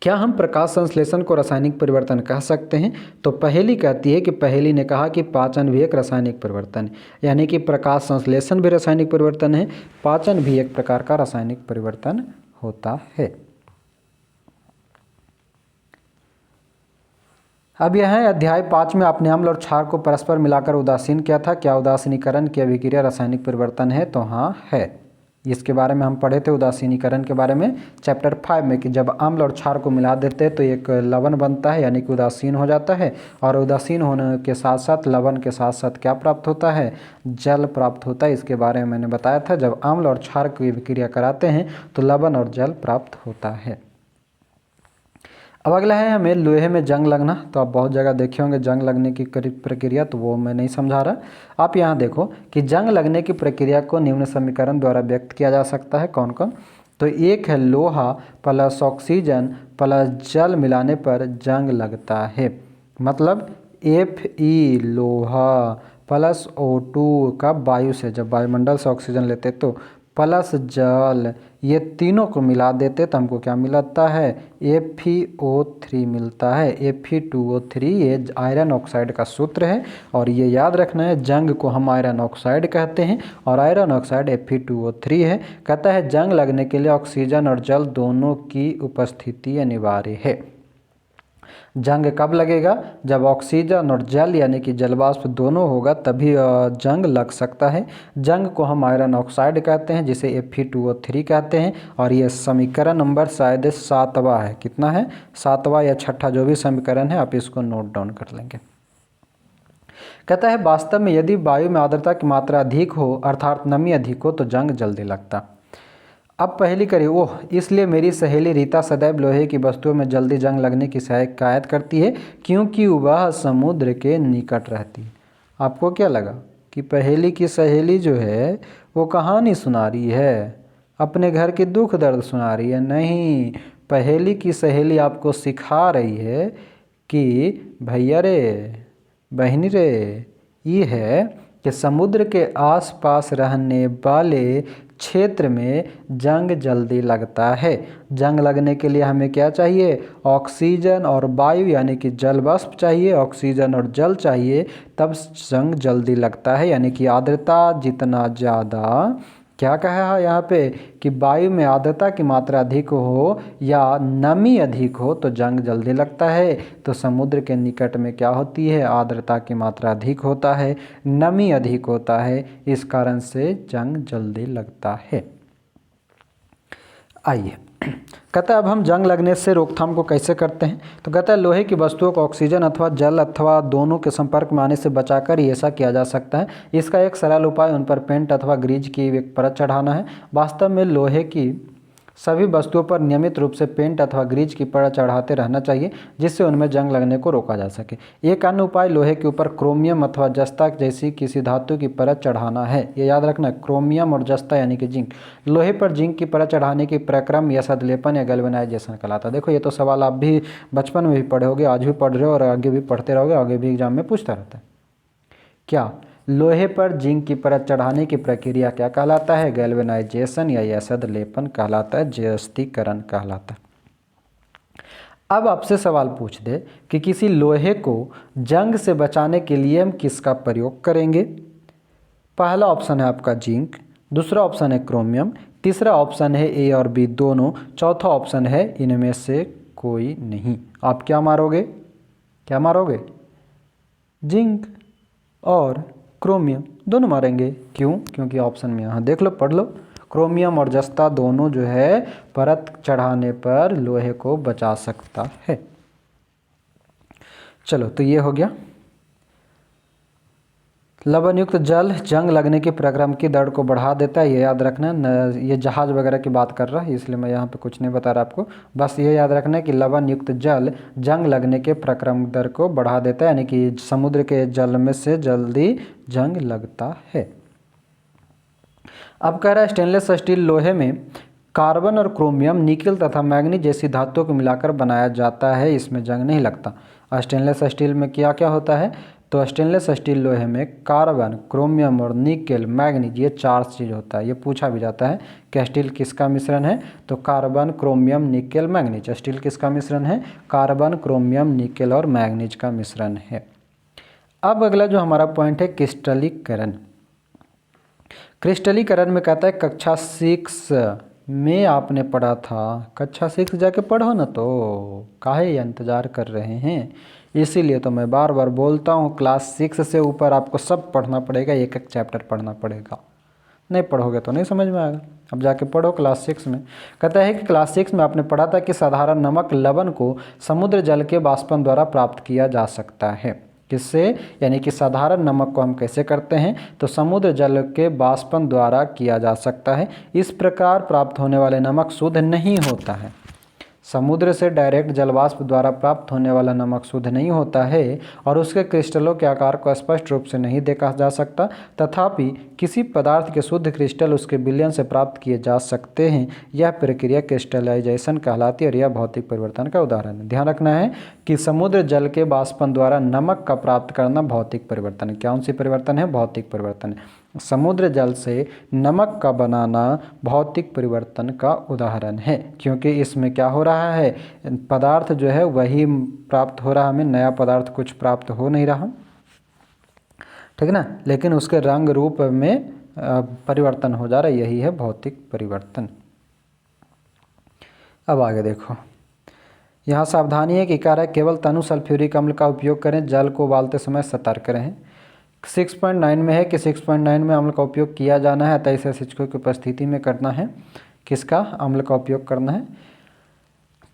क्या हम प्रकाश संश्लेषण को रासायनिक परिवर्तन कह सकते हैं? तो पहेली कहती है कि पहेली ने कहा कि पाचन भी एक रासायनिक परिवर्तन है, यानी कि प्रकाश संश्लेषण भी रासायनिक परिवर्तन है, पाचन भी एक प्रकार का रासायनिक परिवर्तन होता है। अब यह है अध्याय 5 में आपने अम्ल और क्षार को परस्पर मिलाकर उदासीन किया था। क्या उदासीनीकरण की अभिक्रिया रासायनिक परिवर्तन है? तो हाँ है। इसके बारे में हम पढ़े थे उदासीनीकरण के बारे में चैप्टर 5 में, कि जब अम्ल और क्षार को मिला देते हैं तो एक लवण बनता है, यानी कि उदासीन हो जाता है। और उदासीन होने के साथ साथ लवण के साथ साथ क्या प्राप्त होता है? जल प्राप्त होता है। इसके बारे में मैंने बताया था, जब अम्ल और क्षार की अभिक्रिया कराते हैं तो लवण और जल प्राप्त होता है। अब अगला है हमें लोहे में जंग लगना। तो आप बहुत जगह देखे होंगे जंग लगने की प्रक्रिया, तो वो मैं नहीं समझा रहा। आप यहाँ देखो कि जंग लगने की प्रक्रिया को निम्न समीकरण द्वारा व्यक्त किया जा सकता है। कौन कौन? तो एक है लोहा प्लस ऑक्सीजन प्लस जल मिलाने पर जंग लगता है। मतलब Fe लोहा प्लस O2 का वायु से, जब वायुमंडल से ऑक्सीजन लेते तो, प्लस जल, ये तीनों को मिला देते तो हमको क्या मिलता है? FeO3 मिलता है। Fe2O3 ये आयरन ऑक्साइड का सूत्र है, और ये याद रखना है जंग को हम आयरन ऑक्साइड कहते हैं, और आयरन ऑक्साइड Fe2O3 है। कहता है जंग लगने के लिए ऑक्सीजन और जल दोनों की उपस्थिति अनिवार्य है। जंग कब लगेगा? जब ऑक्सीजन और जल यानी कि जल वाष्प दोनों होगा तभी जंग लग सकता है। जंग को हम आयरन ऑक्साइड कहते हैं जिसे Fe2O3 कहते हैं। और ये समीकरण नंबर शायद 7वां है। कितना है? 7वां या 6ठा, जो भी समीकरण है आप इसको नोट डाउन कर लेंगे। कहता है वास्तव में यदि वायु में आर्द्रता की मात्रा अधिक हो अर्थात नमी अधिक हो तो जंग जल्दी लगता। अब पहली करी, ओह इसलिए मेरी सहेली रीता सदैव लोहे की वस्तुओं में जल्दी जंग लगने की शिकायत करती है क्योंकि वह समुद्र के निकट रहती है। आपको क्या लगा कि पहेली की सहेली जो है वो कहानी सुना रही है, अपने घर की दुख दर्द सुना रही है? नहीं, पहेली की सहेली आपको सिखा रही है कि भैया रे, बहनी रे, ये है कि समुद्र के आसपास रहने वाले क्षेत्र में जंग जल्दी लगता है। जंग लगने के लिए हमें क्या चाहिए? ऑक्सीजन और वायु यानी कि जल वाष्प चाहिए, ऑक्सीजन और जल चाहिए, तब जंग जल्दी लगता है। यानी कि आर्द्रता जितना ज़्यादा, क्या कहा है यहाँ पे कि वायु में आर्द्रता की मात्रा अधिक हो या नमी अधिक हो तो जंग जल्दी लगता है। तो समुद्र के निकट में क्या होती है? आर्द्रता की मात्रा अधिक होता है, नमी अधिक होता है, इस कारण से जंग जल्दी लगता है। आइए, कहता है अब हम जंग लगने से रोकथाम को कैसे करते हैं? तो कहता है लोहे की वस्तुओं को ऑक्सीजन अथवा जल अथवा दोनों के संपर्क में आने से बचाकर ही ऐसा किया जा सकता है। इसका एक सरल उपाय उन पर पेंट अथवा ग्रीज की एक परत चढ़ाना है। वास्तव में लोहे की सभी वस्तुओं पर नियमित रूप से पेंट अथवा ग्रीज की परत चढ़ाते रहना चाहिए जिससे उनमें जंग लगने को रोका जा सके। एक अन्य उपाय लोहे के ऊपर क्रोमियम अथवा जस्ता जैसी किसी धातु की परत चढ़ाना है। ये याद रखना, क्रोमियम और जस्ता यानी कि जिंक। लोहे पर जिंक की परत चढ़ाने की प्रक्रम या सदलेपन या गैल्वेनाइजेशन कहलाता है। देखो ये तो सवाल आप भी बचपन में भी पढ़े होगे, आज भी पढ़ रहे हो और आगे भी पढ़ते रहोगे, आगे भी एग्जाम में पूछता रहता है। क्या? लोहे पर जिंक की परत चढ़ाने की प्रक्रिया क्या कहलाता है? गैल्वेनाइजेशन या यसद लेपन कहलाता है, जस्तीकरण कहलाता है। अब आपसे सवाल पूछ दे कि किसी लोहे को जंग से बचाने के लिए हम किसका प्रयोग करेंगे? पहला ऑप्शन है आपका जिंक, दूसरा ऑप्शन है क्रोमियम, तीसरा ऑप्शन है ए और बी दोनों, चौथा ऑप्शन है इनमें से कोई नहीं। आप क्या मारोगे? क्या मारोगे? जिंक और क्रोमियम दोनों मारेंगे। क्यों? क्योंकि ऑप्शन में यहाँ देख लो, पढ़ लो, क्रोमियम और जस्ता दोनों जो है परत चढ़ाने पर लोहे को बचा सकता है। चलो तो ये हो गया। लवण युक्त जल जंग लगने की प्रक्रम की दर को बढ़ा देता है, ये याद रखना। ये जहाज वगैरह की बात कर रहा है इसलिए मैं यहाँ पे कुछ नहीं बता रहा आपको, बस ये याद रखना है कि लवण युक्त जल जंग लगने के प्रक्रम दर को बढ़ा देता है, यानी कि समुद्र के जल में से जल्दी जंग लगता है। अब कह रहा है स्टेनलेस स्टील लोहे में कार्बन और क्रोमियम, निकेल तथा मैग्नीज जैसी धातुओं को मिलाकर बनाया जाता है, इसमें जंग नहीं लगता। स्टेनलेस स्टील में क्या क्या होता है? तो स्टेनलेस स्टील लोहे में कार्बन, क्रोमियम और निकेल, मैग्नीज, ये 4 चीज़ होता है। ये पूछा भी जाता है कि स्टील किसका मिश्रण है? तो carbon, chromium, nickel, manganese. Steel किसका मिश्रण है? कार्बन, क्रोमियम, निकेल और मैग्नीज का मिश्रण है। अब अगला जो हमारा पॉइंट है क्रिस्टलीकरण। क्रिस्टलीकरण में कहता है कक्षा 6 में आपने पढ़ा था। कक्षा 6 जाके पढ़ो ना, तो काहे इंतज़ार कर रहे हैं? इसीलिए तो मैं बार बार बोलता हूँ क्लास 6 से ऊपर आपको सब पढ़ना पड़ेगा, एक एक चैप्टर पढ़ना पड़ेगा। नहीं पढ़ोगे तो नहीं समझ में आएगा। अब जाके पढ़ो क्लास 6 में। कहता है कि क्लास 6 में आपने पढ़ा था कि साधारण नमक लवण को समुद्र जल के वाष्पन द्वारा प्राप्त किया जा सकता है। किससे? यानी कि साधारण नमक को हम कैसे करते हैं? तो समुद्र जल के वाष्पन द्वारा किया जा सकता है। इस प्रकार प्राप्त होने वाले नमक शुद्ध नहीं होता है। समुद्र से डायरेक्ट जलवाष्प द्वारा प्राप्त होने वाला नमक शुद्ध नहीं होता है और उसके क्रिस्टलों के आकार को स्पष्ट रूप से नहीं देखा जा सकता। तथापि किसी पदार्थ के शुद्ध क्रिस्टल उसके विलयन से प्राप्त किए जा सकते हैं। यह प्रक्रिया क्रिस्टलाइजेशन कहलाती है और यह भौतिक परिवर्तन का उदाहरण है। ध्यान रखना है कि समुद्र जल के वाष्पन द्वारा नमक का प्राप्त करना भौतिक परिवर्तन है। कौन सी परिवर्तन है? भौतिक परिवर्तन है। समुद्र जल से नमक का बनाना भौतिक परिवर्तन का उदाहरण है, क्योंकि इसमें क्या हो रहा है? पदार्थ जो है वही प्राप्त हो रहा, हमें नया पदार्थ कुछ प्राप्त हो नहीं रहा, ठीक है ना, लेकिन उसके रंग रूप में परिवर्तन हो जा रहा है, यही है भौतिक परिवर्तन। अब आगे देखो, यहाँ सावधानी है कि कह रहा है केवल तनु सल्फ्यूरिक अम्ल का उपयोग करें, जल को उबालते समय सतर्क रहें। 6.9 में है कि 6.9 में अम्ल का उपयोग किया जाना है, अतः इसे शिक्षकों की उपस्थिति में करना है। किसका अम्ल का उपयोग करना है?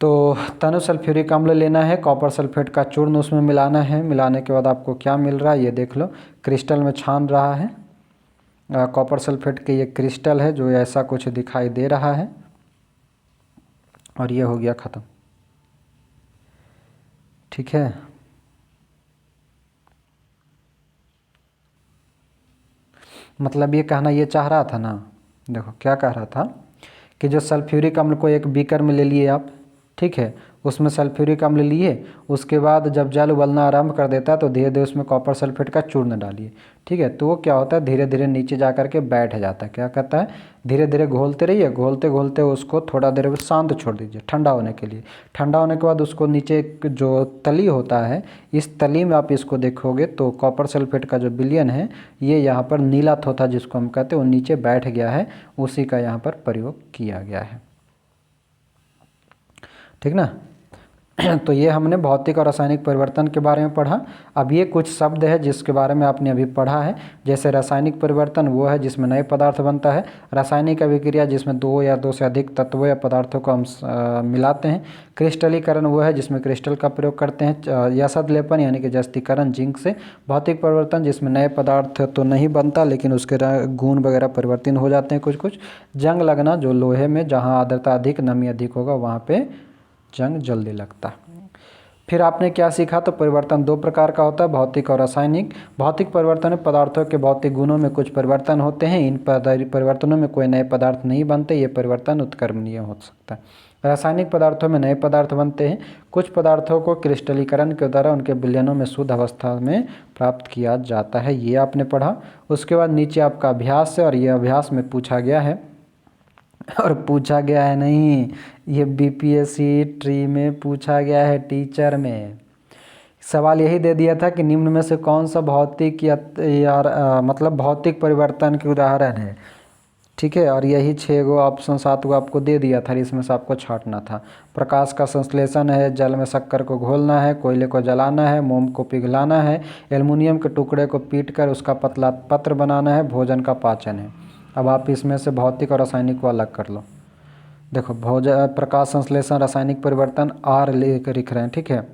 तो तनु सल्फ्यूरिक अम्ल लेना है, कॉपर सल्फेट का चूर्ण उसमें मिलाना है। मिलाने के बाद आपको क्या मिल रहा है ये देख लो, क्रिस्टल में छान रहा है। कॉपर सल्फेट के ये क्रिस्टल है जो ऐसा कुछ दिखाई दे रहा है, और ये हो गया ख़त्म। ठीक है, मतलब ये कहना ये चाह रहा था ना, देखो क्या कह रहा था कि जो सल्फ्यूरिक अम्ल को एक बीकर में ले लिए आप, ठीक है, उसमें सल्फ्यूरिक अम्ल लिए, उसके बाद जब जल उबलना आरंभ कर देता है तो धीरे धीरे उसमें कॉपर सल्फेट का चूर्ण डालिए। ठीक है, तो वो क्या होता है, धीरे धीरे नीचे जा कर के बैठ जाता है। क्या कहता है, धीरे धीरे घोलते रहिए, घोलते घोलते उसको थोड़ा देर शांत छोड़ दीजिए ठंडा होने के लिए। ठंडा होने के बाद उसको नीचे जो तली होता है, इस तली में आप इसको देखोगे तो कॉपर सल्फेट का जो विलयन है ये यहाँ पर नीला थोथा जिसको हम कहते हैं वो नीचे बैठ गया है, उसी का यहाँ पर प्रयोग किया गया है। ठीक ना। तो ये हमने भौतिक और रासायनिक परिवर्तन के बारे में पढ़ा। अब ये कुछ शब्द है जिसके बारे में आपने अभी पढ़ा है, जैसे रासायनिक परिवर्तन वो है जिसमें नए पदार्थ बनता है, रासायनिक अभिक्रिया जिसमें दो या दो से अधिक तत्वों या पदार्थों को हम मिलाते हैं, क्रिस्टलीकरण वो है जिसमें क्रिस्टल का प्रयोग करते हैं, यसद लेपन यानी कि जस्तीकरण जिंक से, भौतिक परिवर्तन जिसमें नए पदार्थ तो नहीं बनता लेकिन उसके गुण वगैरह परिवर्तन हो जाते हैं कुछ कुछ, जंग लगना जो लोहे में जहाँ आर्द्रता अधिक नमी अधिक होगा वहाँ पे जंग जल्दी लगता है। फिर आपने क्या सीखा, तो परिवर्तन दो प्रकार का होता है, भौतिक और रासायनिक। भौतिक परिवर्तन में पदार्थों के भौतिक गुणों में कुछ परिवर्तन होते हैं, इन परिवर्तनों में कोई नए पदार्थ नहीं बनते, ये परिवर्तन उत्क्रमणीय हो सकता है। रासायनिक पदार्थों में नए पदार्थ बनते हैं, कुछ पदार्थों को क्रिस्टलीकरण के द्वारा उनके विलयनों में शुद्ध अवस्था में प्राप्त किया जाता है, ये आपने पढ़ा। उसके बाद नीचे आपका अभ्यास है, और ये अभ्यास में पूछा गया है, और पूछा गया है नहीं, ये बीपीएससी ट्री में पूछा गया है, टीचर में सवाल यही दे दिया था कि निम्न में से कौन सा भौतिक या मतलब भौतिक परिवर्तन के उदाहरण है। ठीक है, और यही 6 गो ऑप्शन 7 गो आपको दे दिया था, इसमें से आपको छांटना था। प्रकाश का संश्लेषण है, जल में शक्कर को घोलना है, कोयले को जलाना है, मोम को पिघलाना है, एल्युमिनियम के टुकड़े को पीट कर उसका पतला पत्र बनाना है, भोजन का पाचन है। अब आप इसमें से भौतिक और रासायनिक को अलग कर लो। देखो प्रकाश संश्लेषण रासायनिक परिवर्तन आर लेकर लिख रहे हैं, ठीक है।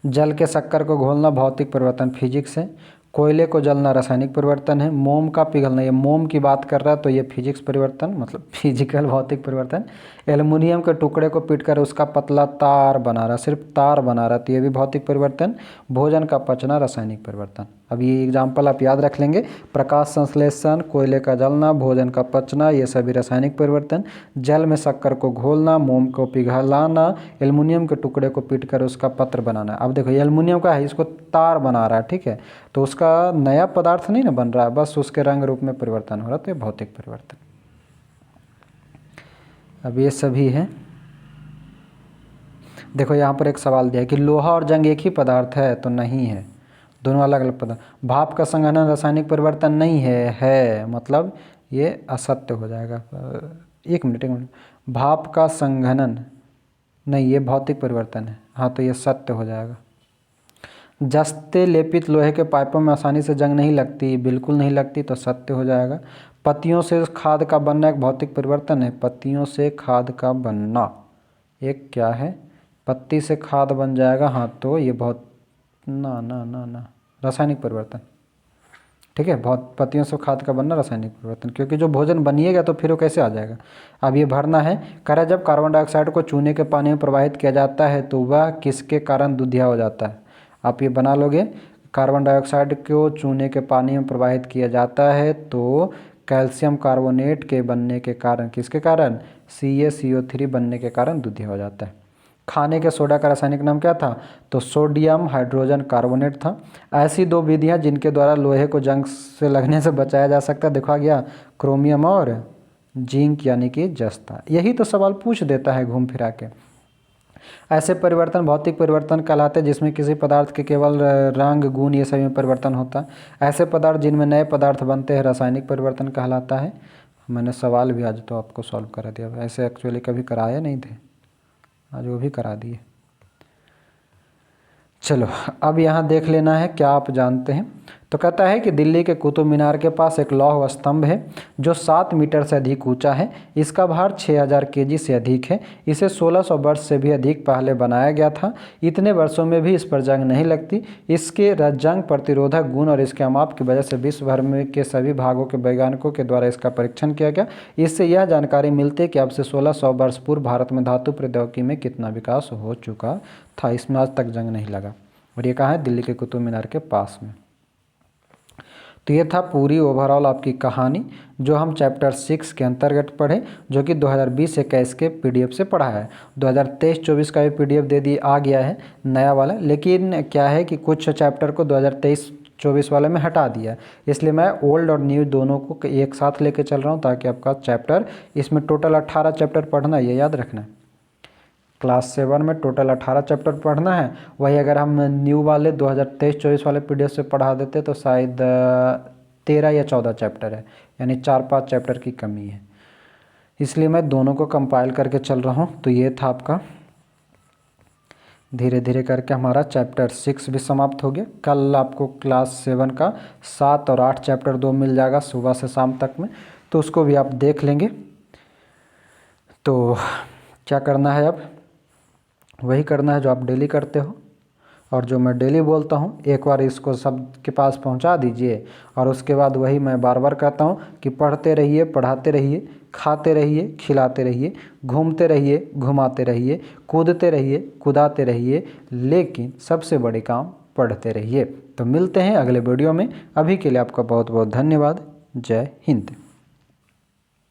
जल के शक्कर को घोलना भौतिक परिवर्तन फिजिक्स है, कोयले को जलना रासायनिक परिवर्तन है, मोम का पिघलना, ये मोम की बात कर रहा है तो ये फिजिक्स परिवर्तन मतलब फिजिकल भौतिक परिवर्तन, एल्युमिनियम के टुकड़े को पीटकर उसका पतला तार बना रहा, सिर्फ तार बना रहा तो ये भी भौतिक परिवर्तन, भोजन का पचना रासायनिक परिवर्तन। अब ये एग्जाम्पल आप याद रख लेंगे, प्रकाश संश्लेषण, कोयले का जलना, भोजन का पचना, ये सभी रासायनिक परिवर्तन, जल में शक्कर को घोलना, मोम को पिघलाना, एल्युमिनियम के टुकड़े को पीटकर उसका पत्र बनाना। अब देखो एल्युमिनियम का है, इसको तार बना रहा है, ठीक है, तो उसका नया पदार्थ नहीं ना बन रहा है, बस उसके रंग रूप में परिवर्तन हो रहा है, तो ये भौतिक परिवर्तन। अब ये सभी है। देखो यहाँ पर एक सवाल दिया है कि लोहा और जंग एक ही पदार्थ है, तो नहीं है, दोनों अलग अलग पदार्थ। भाप का संघनन रासायनिक परिवर्तन नहीं है मतलब ये असत्य हो जाएगा। एक मिनट, भाप का संघनन नहीं, ये भौतिक परिवर्तन है, हाँ तो ये सत्य हो जाएगा। जस्ते लेपित लोहे के पाइपों में आसानी से जंग नहीं लगती, बिल्कुल नहीं लगती, तो सत्य हो जाएगा। पत्तियों से खाद का बनना एक भौतिक परिवर्तन है, पत्तियों से खाद का बनना एक क्या है, पत्ती से खाद बन जाएगा, हाँ तो ये बहुत ना ना ना ना रासायनिक परिवर्तन, ठीक है। बहुत पत्तियों से खाद का बनना रासायनिक परिवर्तन, क्योंकि जो भोजन बनिएगा तो फिर वो कैसे आ जाएगा। अब ये भरना है, कह रहा है जब कार्बन डाइऑक्साइड को चूने के पानी में प्रवाहित किया जाता है तो वह किसके कारण दूधिया हो जाता है। आप ये बना लोगे, कार्बन डाइऑक्साइड को चूने के पानी में प्रवाहित किया जाता है तो कैल्शियम कार्बोनेट के बनने के कारण, किसके कारण, CaCO3 बनने के कारण दूधिया हो जाता है। खाने के सोडा का रासायनिक नाम क्या था, तो सोडियम हाइड्रोजन कार्बोनेट था। ऐसी दो विधियां जिनके द्वारा लोहे को जंग से लगने से बचाया जा सकता है, देखा गया, क्रोमियम और जिंक यानी कि जस्ता। यही तो सवाल पूछ देता है घूम फिरा के। ऐसे परिवर्तन भौतिक परिवर्तन कहलाते हैं जिसमें किसी पदार्थ के केवल रंग गुण ये सभी में परिवर्तन होता है। ऐसे पदार्थ जिनमें नए पदार्थ बनते हैं रासायनिक परिवर्तन कहलाता है। मैंने सवाल भी आज तो आपको सॉल्व करा दिया, ऐसे एक्चुअली कभी कराए नहीं थे, आज वो भी करा दिए। चलो अब यहाँ देख लेना है क्या आप जानते हैं। तो कहता है कि दिल्ली के कुतुब मीनार के पास एक लौह स्तंभ है जो 7 मीटर से अधिक ऊंचा है। इसका भार 6000 केजी से अधिक है। इसे 1600 वर्ष से भी अधिक पहले बनाया गया था। इतने वर्षों में भी इस पर जंग नहीं लगती। इसके जंग प्रतिरोधक गुण और इसके माप की वजह से विश्व भर में के सभी भागों के वैज्ञानिकों के द्वारा इसका परीक्षण किया गया। इससे यह जानकारी मिलती है कि अब से 1600 वर्ष पूर्व भारत में धातु प्रौद्योगिकी में कितना विकास हो चुका था। इसमें आज तक जंग नहीं लगा। और ये कहाँ है? दिल्ली के कुतुब मीनार के पास में। तो ये था पूरी ओवरऑल आपकी कहानी जो हम चैप्टर 6 के अंतर्गत पढ़े, जो कि 2020-21 के पीडीएफ से पढ़ा है। 2023-24 का भी पीडीएफ दे दी आ गया है नया वाला, लेकिन क्या है कि कुछ चैप्टर को 2023-24 वाले में हटा दिया, इसलिए मैं ओल्ड और न्यू दोनों को एक साथ लेके चल रहा हूँ ताकि आपका चैप्टर, इसमें टोटल 18 चैप्टर पढ़ना, ये याद रखना है। क्लास 7 में टोटल 18 चैप्टर पढ़ना है। वही अगर हम न्यू वाले 2023-24 वाले पीडीएफ से पढ़ा देते तो शायद 13 या 14 चैप्टर है, यानी 4-5 चैप्टर की कमी है। इसलिए मैं दोनों को कंपाइल करके चल रहा हूँ। तो ये था आपका, धीरे धीरे करके हमारा चैप्टर 6 भी समाप्त हो गया। कल आपको क्लास 7 का 7 और 8 चैप्टर 2 मिल जाएगा सुबह से शाम तक में, तो उसको भी आप देख लेंगे। तो क्या करना है, अब वही करना है जो आप डेली करते हो और जो मैं डेली बोलता हूँ। एक बार इसको सबके पास पहुँचा दीजिए और उसके बाद वही मैं बार बार कहता हूँ कि पढ़ते रहिए, पढ़ाते रहिए, खाते रहिए, खिलाते रहिए, घूमते रहिए, घुमाते रहिए, कूदते रहिए, कुदाते रहिए, लेकिन सबसे बड़े काम पढ़ते रहिए। तो मिलते हैं अगले वीडियो में। अभी के लिए आपका बहुत बहुत धन्यवाद। जय हिंद।